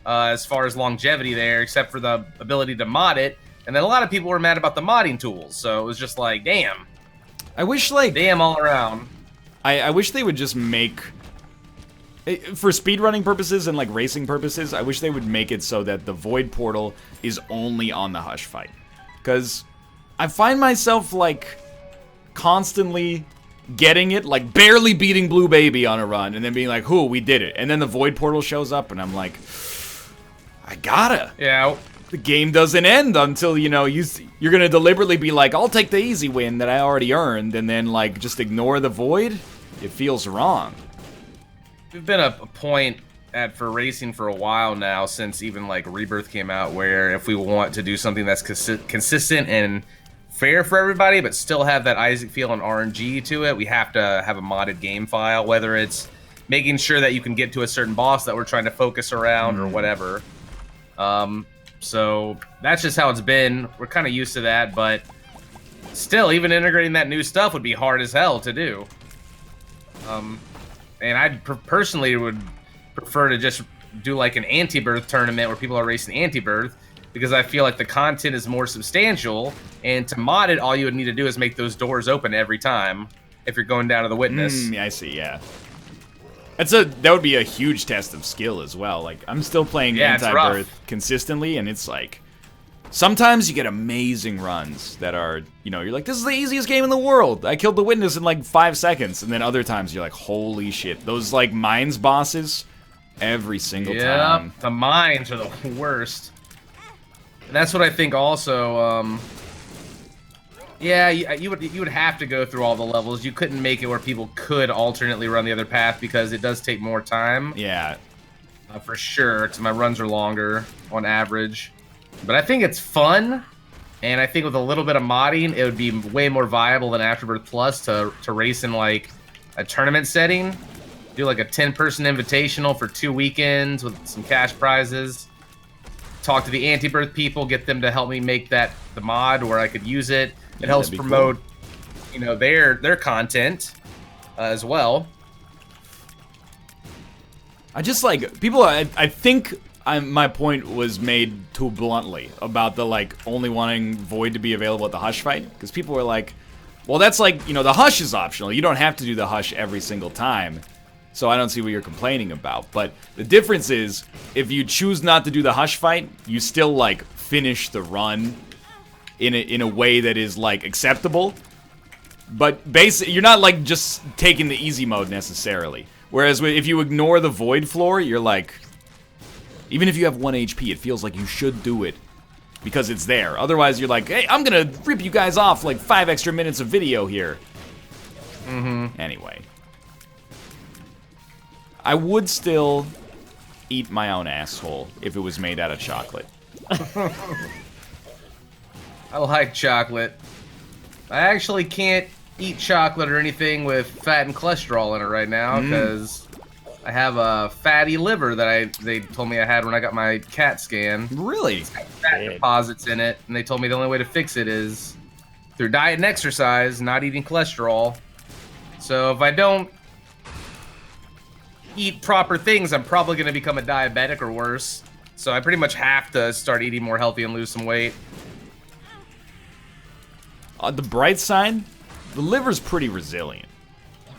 as far as longevity there, except for the ability to mod it. And then a lot of people were mad about the modding tools, so it was just like, damn. I wish like Damn all around. I wish they would just make, for speedrunning purposes and like racing purposes, I wish they would make it so that the Void Portal is only on the Hush fight. Because I find myself like constantly getting it, like barely beating Blue Baby on a run, and then being like, "Who, we did it." And then the Void Portal shows up, and I'm like, I gotta. Yeah. The game doesn't end until, you know, you're gonna deliberately be like, I'll take the easy win that I already earned, and then like just ignore the Void. It feels wrong. We've been a point for racing for a while now, since even like Rebirth came out, where if we want to do something that's consistent and fair for everybody, but still have that Isaac feel and RNG to it, we have to have a modded game file, whether it's making sure that you can get to a certain boss that we're trying to focus around or whatever. So that's just how it's been. We're kind of used to that, but still, even integrating that new stuff would be hard as hell to do. And I personally would prefer to just do like an anti-birth tournament where people are racing anti-birth, because I feel like the content is more substantial, and to mod it, all you would need to do is make those doors open every time if you're going down to the witness. I see, yeah. That would be a huge test of skill as well. Like, I'm still playing anti-birth consistently, and it's like, sometimes you get amazing runs that are, you know, you're like, this is the easiest game in the world. I killed the witness in like 5 seconds. And then other times you're like, holy shit. Those like mines bosses, every single time. The mines are the worst. That's what I think also, yeah, you would have to go through all the levels. You couldn't make it where people could alternately run the other path, because it does take more time. Yeah. For sure, because my runs are longer on average. But I think it's fun, and I think with a little bit of modding, it would be way more viable than Afterbirth Plus to race in like a tournament setting. Do like a 10-person invitational for 2 weekends with some cash prizes. Talk to the anti-birth people, get them to help me make the mod where I could use it. It helps promote, you know, their content as well. I just like people. I think my point was made too bluntly about the like only wanting Void to be available at the Hush fight, because people were like, well, that's like, you know, the Hush is optional. You don't have to do the Hush every single time. So I don't see what you're complaining about. But the difference is, if you choose not to do the Hush fight, you still like finish the run in a way that is like acceptable. But basically, you're not like just taking the easy mode necessarily. Whereas if you ignore the Void floor, you're like, even if you have 1 HP, it feels like you should do it because it's there. Otherwise, you're like, hey, I'm gonna rip you guys off like 5 extra minutes of video here. Anyway. I would still eat my own asshole if it was made out of chocolate. I like chocolate. I actually can't eat chocolate or anything with fat and cholesterol in it right now, because I have a fatty liver that they told me I had when I got my CAT scan. Really? It's got fat deposits in it, and they told me the only way to fix it is through diet and exercise, not eating cholesterol. So if I don't eat proper things, I'm probably going to become a diabetic or worse. So I pretty much have to start eating more healthy and lose some weight. On the bright side, the liver's pretty resilient.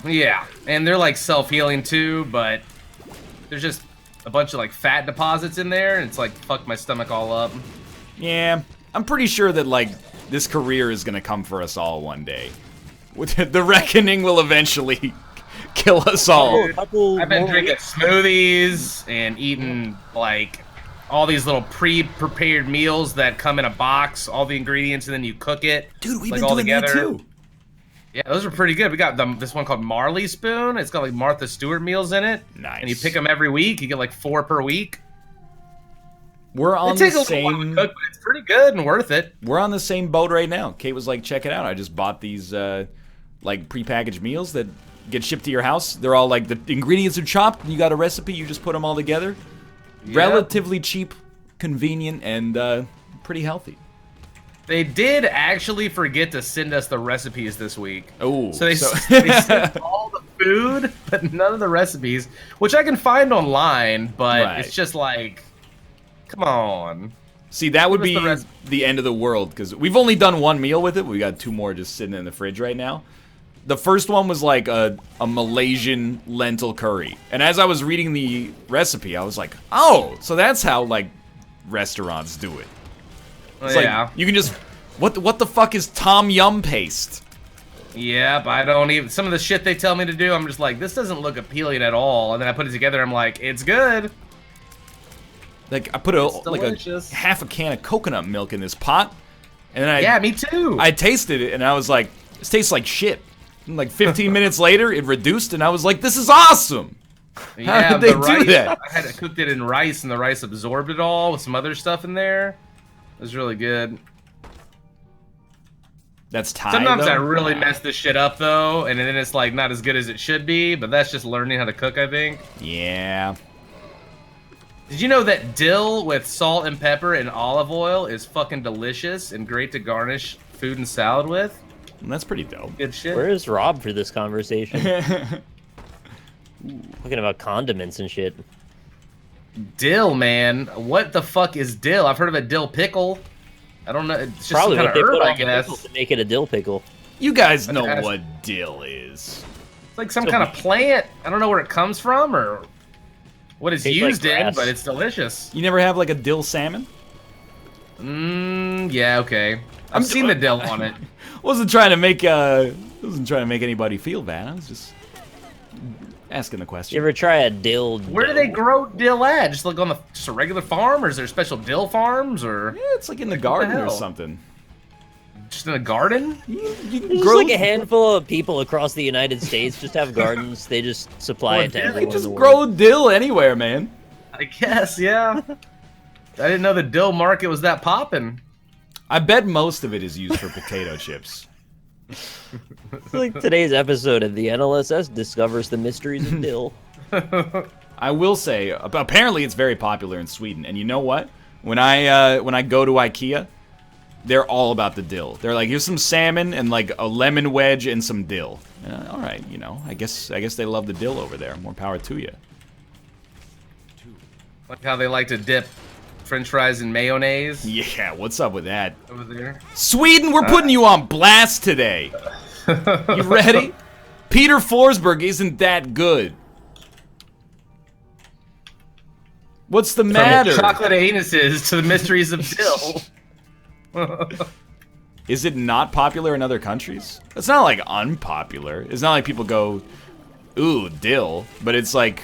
Yeah, and they're like self-healing too, but there's just a bunch of like fat deposits in there, and it's like fucked my stomach all up. Yeah, I'm pretty sure that like this career is gonna come for us all one day. The reckoning will eventually kill us all. I've been drinking smoothies and eating like all these little pre-prepared meals that come in a box, all the ingredients, and then you cook it. Dude, we've like, been all doing together. that too. Yeah, those are pretty good. We got this one called Marley Spoon. It's got like Martha Stewart meals in it. Nice. And you pick them every week. You get like 4 per week. We're on It the takes a little while to cook, but it's pretty good and worth it. We're on the same boat right now. Kate was like, check it out. I just bought these like prepackaged meals that get shipped to your house. They're all like, the ingredients are chopped, and you got a recipe, you just put them all together. Yep. Relatively cheap, convenient, and pretty healthy. They did actually forget to send us the recipes this week. Oh, so they sent all the food, but none of the recipes, which I can find online, but it's just like, come on. See, that would be the end of the world, because we've only done 1 meal with it. We got 2 more just sitting in the fridge right now. The first one was like a Malaysian lentil curry. And as I was reading the recipe, I was like, oh, so that's how, like, restaurants do it. It's like, you can just, what the fuck is Tom Yum paste? Yep, I don't even, some of the shit they tell me to do, I'm just like, this doesn't look appealing at all. And then I put it together, I'm like, it's good. Like, I put half a can of coconut milk in this pot. And then yeah, me too. I tasted it, and I was like, this tastes like shit. And like 15 minutes later, it reduced, and I was like, this is awesome. Yeah, did they the do rice, that? I had cooked it in rice, and the rice absorbed it all with some other stuff in there. It was really good. That's Thai, Sometimes though? I really mess this shit up though, and then it's like not as good as it should be. But that's just learning how to cook, I think. Yeah. Did you know that dill with salt and pepper and olive oil is fucking delicious and great to garnish food and salad with? That's pretty dope. Good shit. Where is Rob for this conversation? Talking about condiments and shit. Dill, man. What the fuck is dill? I've heard of a dill pickle. I don't know. It's just Probably some what kind they of herb, put I on the pickle guess. to make it a dill pickle. You guys know That's- what dill is. It's like some kind of plant. I don't know where it comes from or what it's Tastes like used in, grass. but it's delicious. You never have like a dill salmon? Yeah, okay. I've seen the dill on it. Wasn't trying to make anybody feel bad. I was just asking the question. You ever try a dill? Where do they grow dill at? Just like on just a regular farm, or is there special dill farms, or Yeah, it's like in the garden or hell? something. just in a garden? You can There's grow like a handful of people across the United States just have gardens. They just supply Well, it to yeah, everyone. just in the grow world. dill anywhere, man. I guess, yeah. I didn't know the dill market was that poppin'. I bet most of it is used for potato chips. It's like today's episode of the NLSS discovers the mysteries of dill. I will say, apparently it's very popular in Sweden. And you know what? When I go to IKEA, they're all about the dill. They're like, here's some salmon and like a lemon wedge and some dill. All right, you know, I guess they love the dill over there. More power to you. Like how they like to dip French fries in mayonnaise Yeah, what's up with that? over there. Sweden, we're putting you on blast today. You ready? Peter Forsberg isn't that good. What's the matter? From chocolate anuses to the mysteries of dill. Is it not popular in other countries? It's not like unpopular. It's not like people go, ooh, dill. But it's like,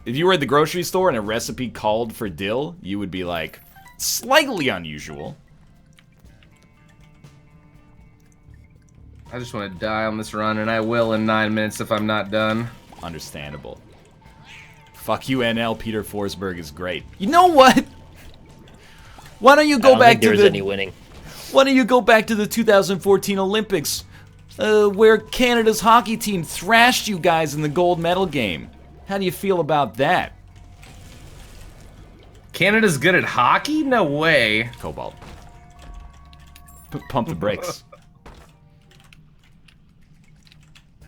if you were at the grocery store and a recipe called for dill, you would be like, slightly unusual. I just want to die on this run, and I will in 9 minutes if I'm not done. Understandable. Fuck you, NL. Peter Forsberg is great. You know what? Why don't you I go don't back think to there's the? any winning. Why don't you go back to the 2014 Olympics, where Canada's hockey team thrashed you guys in the gold medal game? How do you feel about that? Canada's good at hockey? No way. Cobalt. Pump the brakes.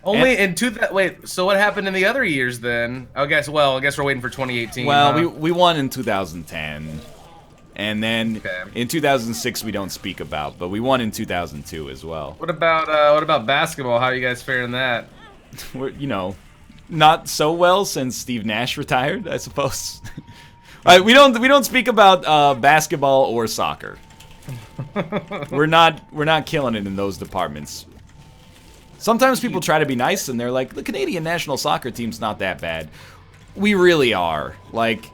Only in wait, so what happened in the other years then? I guess we're waiting for 2018. Well, huh? we won in 2010. And then Okay. in 2006 we don't speak about, but we won in 2002 as well. What about basketball? How are you guys faring that? We're, you know, not so well since Steve Nash retired, I suppose. We don't speak about basketball or soccer. We're not killing it in those departments. Sometimes people try to be nice and they're like, the Canadian national soccer team's not that bad. We really are. Like,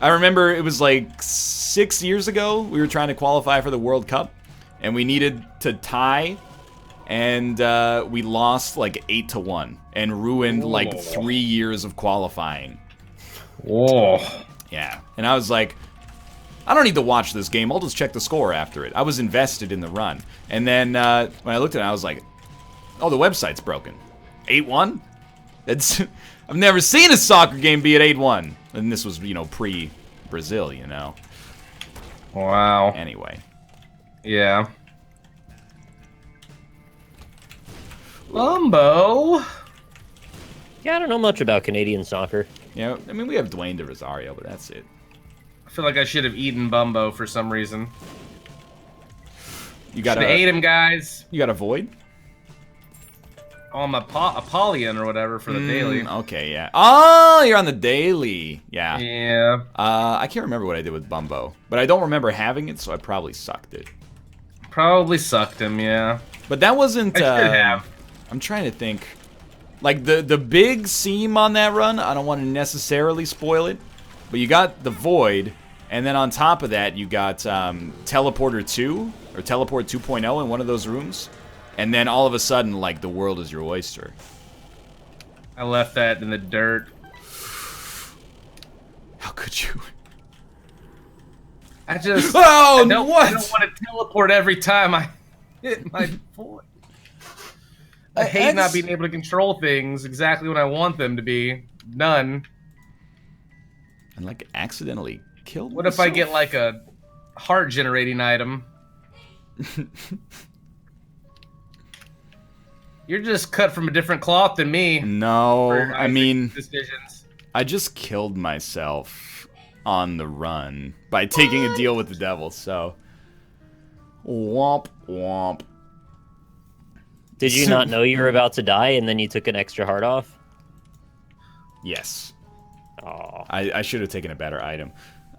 I remember it was like 6 years ago, we were trying to qualify for the World Cup, and we needed to tie, and we lost like 8-1, and ruined like 3 years of qualifying. Whoa. Yeah, and I was like, I don't need to watch this game, I'll just check the score after it. I was invested in the run. And then when I looked at it, I was like, oh, the website's broken. 8-1? That's I've never seen a soccer game be at 8-1. And this was, you know, pre-Brazil, you know. Wow. Anyway. Yeah. Lumbo. Yeah, I don't know much about Canadian soccer. Yeah, I mean, we have Dwayne De Rosario, but that's it. I feel like I should have eaten Bumbo for some reason. You got Should have ate him, guys. You got a Void? On my Apollyon or whatever for the daily. Okay, yeah. Oh, you're on the daily. Yeah. Yeah. I can't remember what I did with Bumbo, but I don't remember having it, so I probably sucked it. Probably sucked him, yeah. But that wasn't. I should have. I'm trying to think. Like the big seam on that run, I don't want to necessarily spoil it, but you got the Void, and then on top of that, you got Teleporter 2 or Teleport 2.0 in one of those rooms, and then all of a sudden, like, the world is your oyster. I left that in the dirt. could you? I just Oh, I don't what? want to teleport every time I hit my point. I hate not being able to control things exactly when I want them to be. None. And like accidentally killed What if I get like a heart generating item? You're just cut from a different cloth than me. No, I mean, decisions. I just killed myself on the run by taking a deal with the devil, so. Womp, womp. Did you not know you were about to die and then you took an extra heart off? Yes. Oh. I should have taken a better item.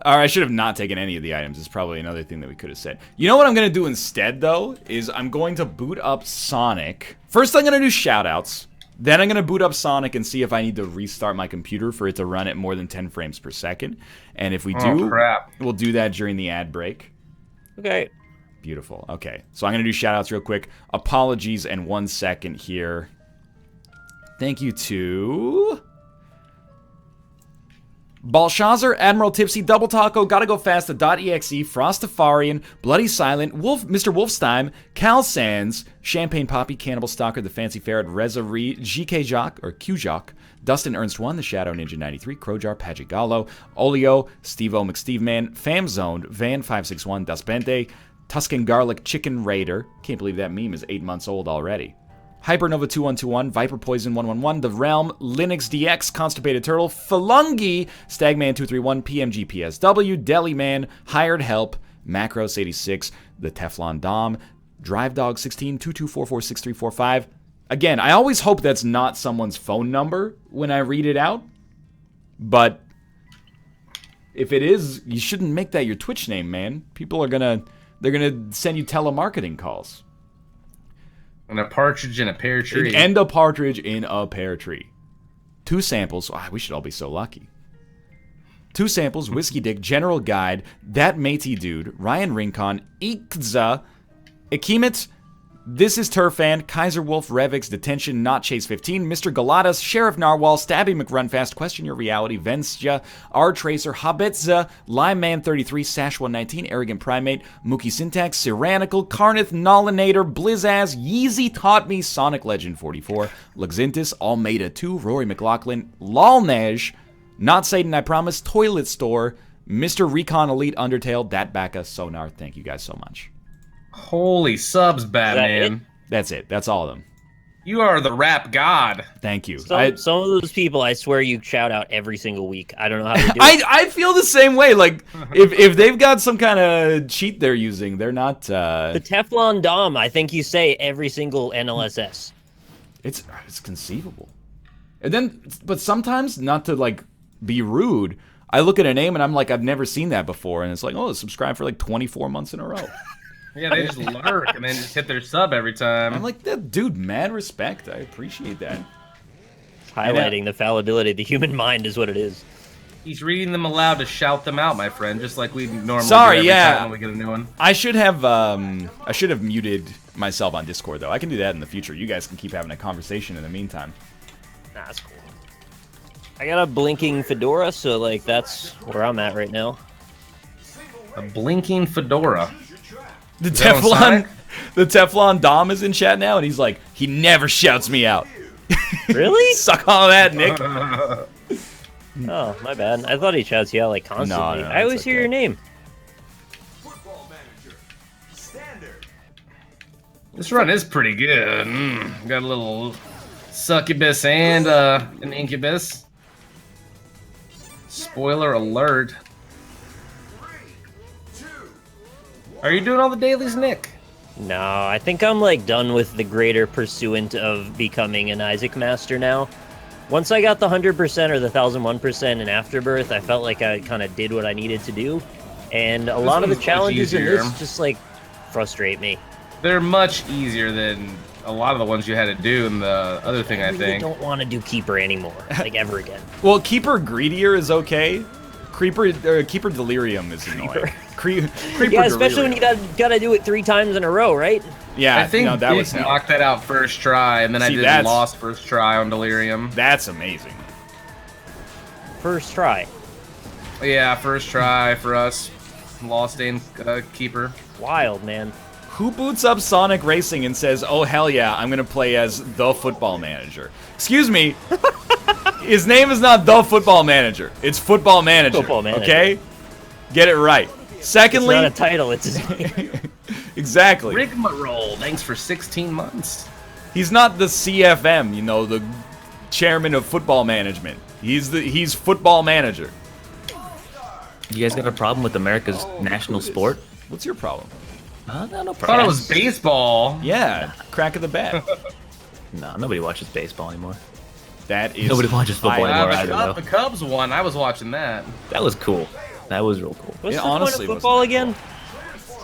Or I should have not taken any of the items. It's probably another thing that we could have said. You know what I'm going to do instead, though? Is I'm going to boot up Sonic. First, I'm going to do shoutouts. Then I'm going to boot up Sonic and see if I need to restart my computer for it to run at more than 10 frames per second. And if we do, we'll do that during the ad break. Okay. Beautiful. Okay. So I'm going to do shoutouts real quick. Apologies and 1 second here. Thank you to Balshazar, Admiral Tipsy, Double Taco, Gotta Go Fast, .exe, Frostafarian, Bloody Silent, Wolf, Mr. Wolfstein, Cal Sands, Champagne Poppy, Cannibal Stalker, The Fancy Ferret, Reza Reed, GK Jock, or Q Jock, Dustin Ernst 1, The Shadow Ninja 93, Crowjar, Pagigallo, Olio, Steve-O McSteveman, Famzoned, Van561, Das Bente, Tuscan Garlic Chicken Raider, can't believe that meme is 8 months old already. Hypernova2121, Viper Poison 111, The Realm, Linux DX, Constipated Turtle, Falungi, Stagman231, PMG PSW, Deliman, Hired Help, Macros86, The Teflon Dom, Drive Dog 16, 22446345. Again, I always hope that's not someone's phone number when I read it out, but if it is, you shouldn't make that your Twitch name, man. People are they're gonna send you telemarketing calls. And a partridge in a pear tree. And a partridge in a pear tree. 2 samples. Oh, we should all be so lucky. 2 samples, Whiskey Dick, General Guide, That Matey Dude, Ryan Rincon, Ikza, Ekimit, This is Turfan, Kaiser Wolf, Revix, Detention, Not Chase 15, Mr. Galatas, Sheriff Narwhal, Stabby McRunfast, Question Your Reality, Vensja, R Tracer, Habetza, Limeman 33, Sash 119, Arrogant Primate, Mookie Syntax, Cyrannical, Carnith, Nolinator, Blizzaz, Yeezy Taught Me, Sonic Legend 44, Luxintis, Almeida 2, Rory McLaughlin, Lalnej, Not Satan I Promise, Toilet Store, Mr. Recon Elite Undertale, Dat Baka, Sonar. Thank you guys so much. Holy subs, Batman. That's it. That's all of them. You are the rap god. Thank you. Some of those people, I swear, you shout out every single week. I don't know how to do it. I feel the same way. Like, if they've got some kind of cheat they're using, they're not... The Teflon Dom, I think you say every single NLSS. It's conceivable. And then, but sometimes, not to, like, be rude, I look at a name and I'm like, I've never seen that before. And it's like, oh, subscribe for like 24 months in a row. Yeah, they just lurk and then just hit their sub every time. I'm like, that dude, mad respect. I appreciate that. Highlighting the fallibility of the human mind is what it is. He's reading them aloud to shout them out, my friend, just like we normally do every time when we get a new one. I should have muted myself on Discord though. I can do that in the future. You guys can keep having a conversation in the meantime. Nah, that's cool. I got a blinking fedora, so like that's where I'm at right now. A blinking fedora. The Teflon Dom is in chat now, and he's like, he never shouts me out. Really? Suck all that, Nick. Oh, my bad. I thought he shouts you out like constantly. No, I always hear your name. This run is pretty good. Got a little succubus and an incubus. Spoiler alert. Are you doing all the dailies, Nick? No, I think I'm like done with the greater pursuant of becoming an Isaac Master now. Once I got the 100% or the 1001% in Afterbirth, I felt like I kind of did what I needed to do. And a lot of the challenges in this just like frustrate me. They're much easier than a lot of the ones you had to do in the other thing, I think. I don't want to do Keeper anymore, like ever again. Well, Keeper Greedier is okay. Keeper Delirium is annoying. Creeper yeah, especially when you gotta do it 3 times in a row, right? Yeah, I think that was knocked that out first try, and then I did lost first try on Delirium. That's amazing. First try. Yeah, first try for us. Lost in keeper. Wild, man. Who boots up Sonic Racing and says, "Oh hell yeah, I'm gonna play as the Football Manager"? Excuse me. His name is not the Football Manager. It's Football Manager. Football Manager. Okay, get it right. Secondly, It's not a title. It's his name. exactly. Rigmarole. Thanks for 16 months. He's not the CFM, you know, the chairman of football management. He's Football Manager. You guys got a problem with America's national sport? What's your problem? No I thought problem. it was baseball. Yeah, crack of the bat. No, nobody watches baseball anymore. That is. Nobody watches football anymore either, though. The Cubs won. I was watching that. That was cool. That was real cool. What's It the point honestly of was football again?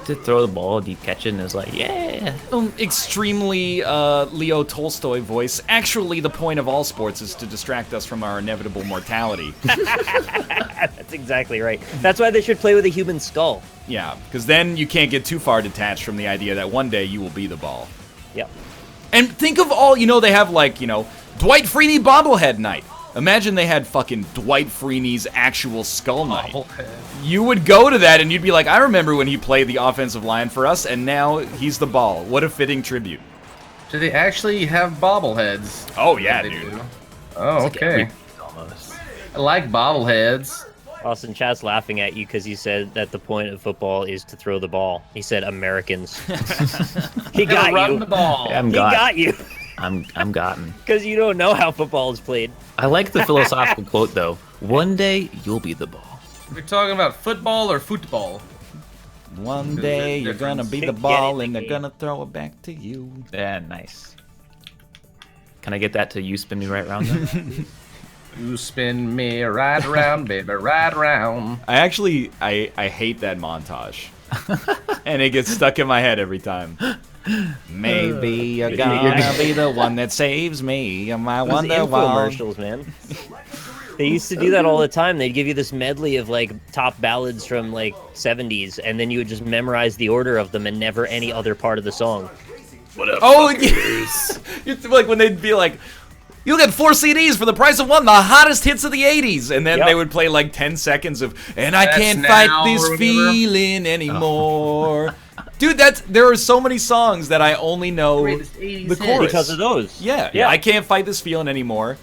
To throw the ball, deep catch it, and it's like, yeah. Extremely Leo Tolstoy voice. Actually, the point of all sports is to distract us from our inevitable mortality. That's exactly right. That's why they should play with a human skull. Yeah, because then you can't get too far detached from the idea that one day you will be the ball. Yep. And think of all, you know, they have like, you know, Dwight Freeney bobblehead night. Imagine they had fucking Dwight Freeney's actual skull night. You would go to that and you'd be like, I remember when he played the offensive line for us, and now he's the ball. What a fitting tribute. Do they actually have bobbleheads? Oh, yeah, They dude. do. Oh, okay. Almost. I like bobbleheads. Austin Chat's laughing at you because you said that the point of football is to throw the ball. He said Americans. He got Run you. the ball. I'm He got. got you I'm gotten. because you don't know how football is played. I like the philosophical quote though. One day you'll be the ball. We're talking about football or football. One day you're gonna be the Get ball it, and they're Mickey. gonna throw it back to you. Yeah, nice. Can I get that to you spin me right round then? You spin me right around, baby, right around. I actually, I hate that montage. And it gets stuck in my head every time. Maybe you're gonna be the one that saves me. Am I Those wonder why? infomercials, man. They used to do that all the time. They'd give you this medley of like top ballads from like 70s, and then you would just memorize the order of them and never any other part of the song. What up? Oh, yes. It's like when they'd be like, you'll get 4 CDs for the price of one, the hottest hits of the 80s. And then Yep. they would play like 10 seconds of, and I That's can't Now fight or this whatever. feeling anymore. Dude, there are so many songs that I only know Greatest 80s the chorus. Because of those. Yeah, I can't fight this feeling anymore.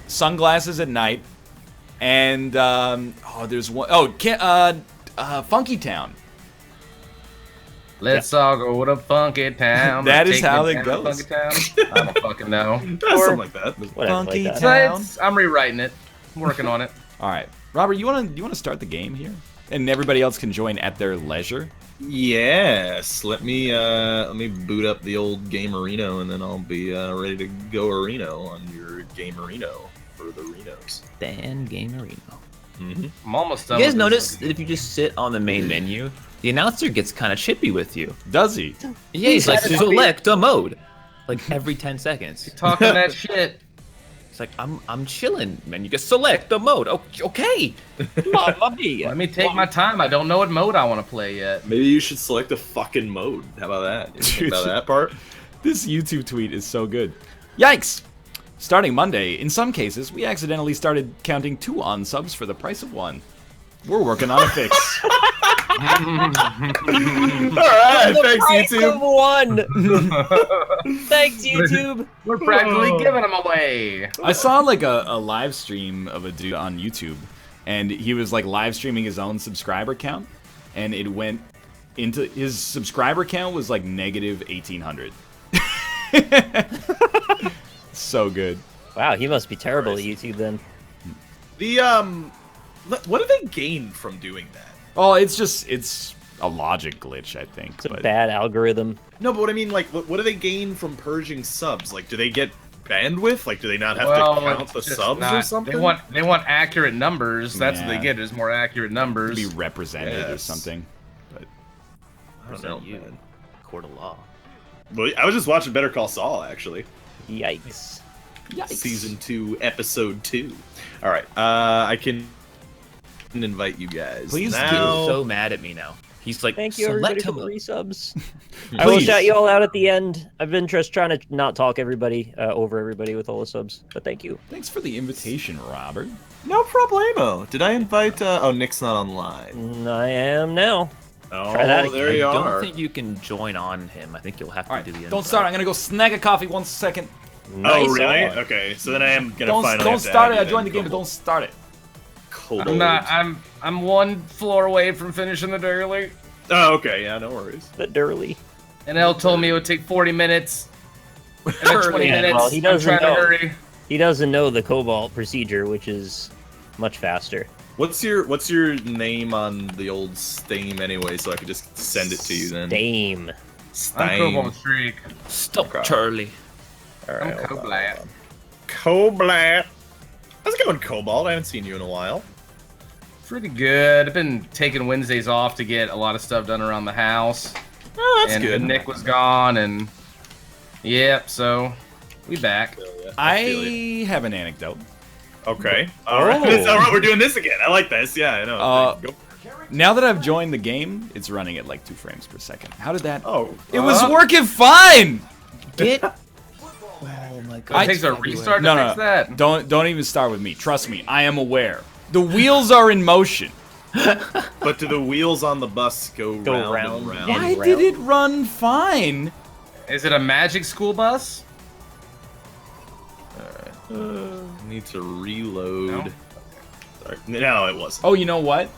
Sunglasses at Night. And, there's one, Funky Town. Let's all go to Funky Town. That is Take me how it down to goes. Funky Town. I don't fucking know. Something like that. Whatever, Funky like that. Town. I'm rewriting it. I'm working on it. All right, Robert, you wanna start the game here, and everybody else can join at their leisure. Yes. Let me boot up the old Gamerino, and then I'll be ready to go Areno on your Gamerino for the Renos. Dan Gamerino. I'm almost done. You guys with notice this. that if you just sit on the main menu, the announcer gets kind of chippy with you. Does he? Yeah, he's like, He's select a mode. Like every 10 seconds. talking that shit. It's like, I'm chilling, man. You can select the mode. Okay. Mamma mia. Let me take my time. I don't know what mode I want to play yet. Maybe you should select a fucking mode. How about that? You think about that part? This YouTube tweet is so good. Yikes! Starting Monday, in some cases, we accidentally started counting 2 unsubs for the price of 1. We're working on a fix. Alright, thanks Price YouTube. of one. Thanks, YouTube. We're practically giving them away. I saw like a live stream of a dude on YouTube, and he was like live streaming his own subscriber count, and it went into his subscriber count was like negative 1,800. So good. Wow, he must be terrible at YouTube then. The what do they gain from doing that? Oh, it's a logic glitch, I think. It's a but bad algorithm. No, but what I mean, like, what do they gain from purging subs? Like, do they get bandwidth? Like, do they not have to count it's the just subs not- or something? They want accurate numbers. That's what Yeah. they get is more accurate numbers. be represented or Yes. something. But I don't know, you. man. Court of law. Well, I was just watching Better Call Saul, actually. Yikes. Season 2, Episode 2. All right, I can invite you guys. Please do. now. So mad at me now. He's like, Thank you, everybody, for the Select resubs. I will Please. shout you all out at the end. I've been just trying to not talk everybody over everybody with all the subs, but thank you. Thanks for the invitation, Robert. No problemo. Did I invite? Oh, Nick's not online. I am now. Oh, Try that there I you don't are. think you can join on him. I think you'll have to All right, do the don't invite. start. I'm gonna go snag a coffee 1 second. Oh, really? on. Okay, so then I am gonna Don't finally. don't have to start add it. I you joined the then, game, but don't start it. Kobold. I'm not. I'm one floor away from finishing the daily. Oh, okay. Yeah, no worries. The Durley. And Elle told me it would take 40 minutes. And then 20 Yeah, minutes. well, he I'm doesn't trying to know. hurry. He doesn't know the Cobalt procedure, which is much faster. What's your name on the old Steam anyway, so I could just send it to you then? Dame. I'm Steam. Cobalt Streak. Stop, Okay. Charlie. I'm Alright, Cobalt. Cobalt. How's it going, Cobalt? I haven't seen you in a while. Pretty good. I've been taking Wednesdays off to get a lot of stuff done around the house. Oh, that's and good. Nick was gone, and yep. So we back. I have an anecdote. Okay. All right. Oh. All right. We're doing this again. I like this. Yeah, I know. Go. Now that I've joined the game, it's running at like 2 frames per second. How did that? Oh. It was working fine. Get. Oh my god. It takes a restart to No, fix no, that. don't even start with me. Trust me, I am aware. The wheels are in motion. But do the wheels on the bus go round round. and round? Why did it run fine? Is it a magic school bus? Need to reload. No? Sorry. No, it wasn't. Oh, you know what?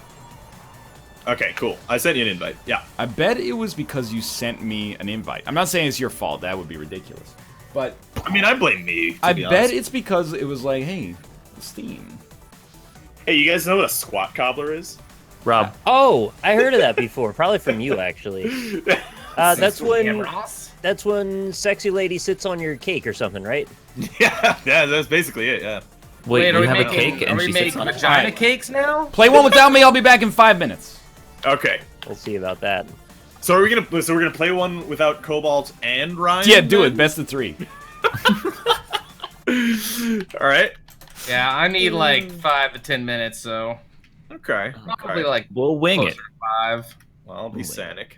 Okay, cool. I sent you an invite. Yeah. I bet it was because you sent me an invite. I'm not saying it's your fault. That would be ridiculous. But I mean, I blame me. To I be bet honest. it's because it was like, hey, Steam. Hey, you guys know what a squat cobbler is? Rob. Oh, I heard of that before. Probably from you, actually. That's when sexy lady sits on your cake or something, right? yeah, that's basically it. Yeah. Wait, are you we have a making, cake are and we she sits making on it? vagina Alright. cakes now? Play one without me. I'll be back in 5 minutes. Okay. We'll see about that. So are we gonna? So we're gonna play one without Cobalt and Ryan? Yeah, do it. then? Best of 3. All right. Yeah, I need like 5 to 10 minutes, so Okay. probably like We'll wing closer it. to 5. Well, I'll be Sanic.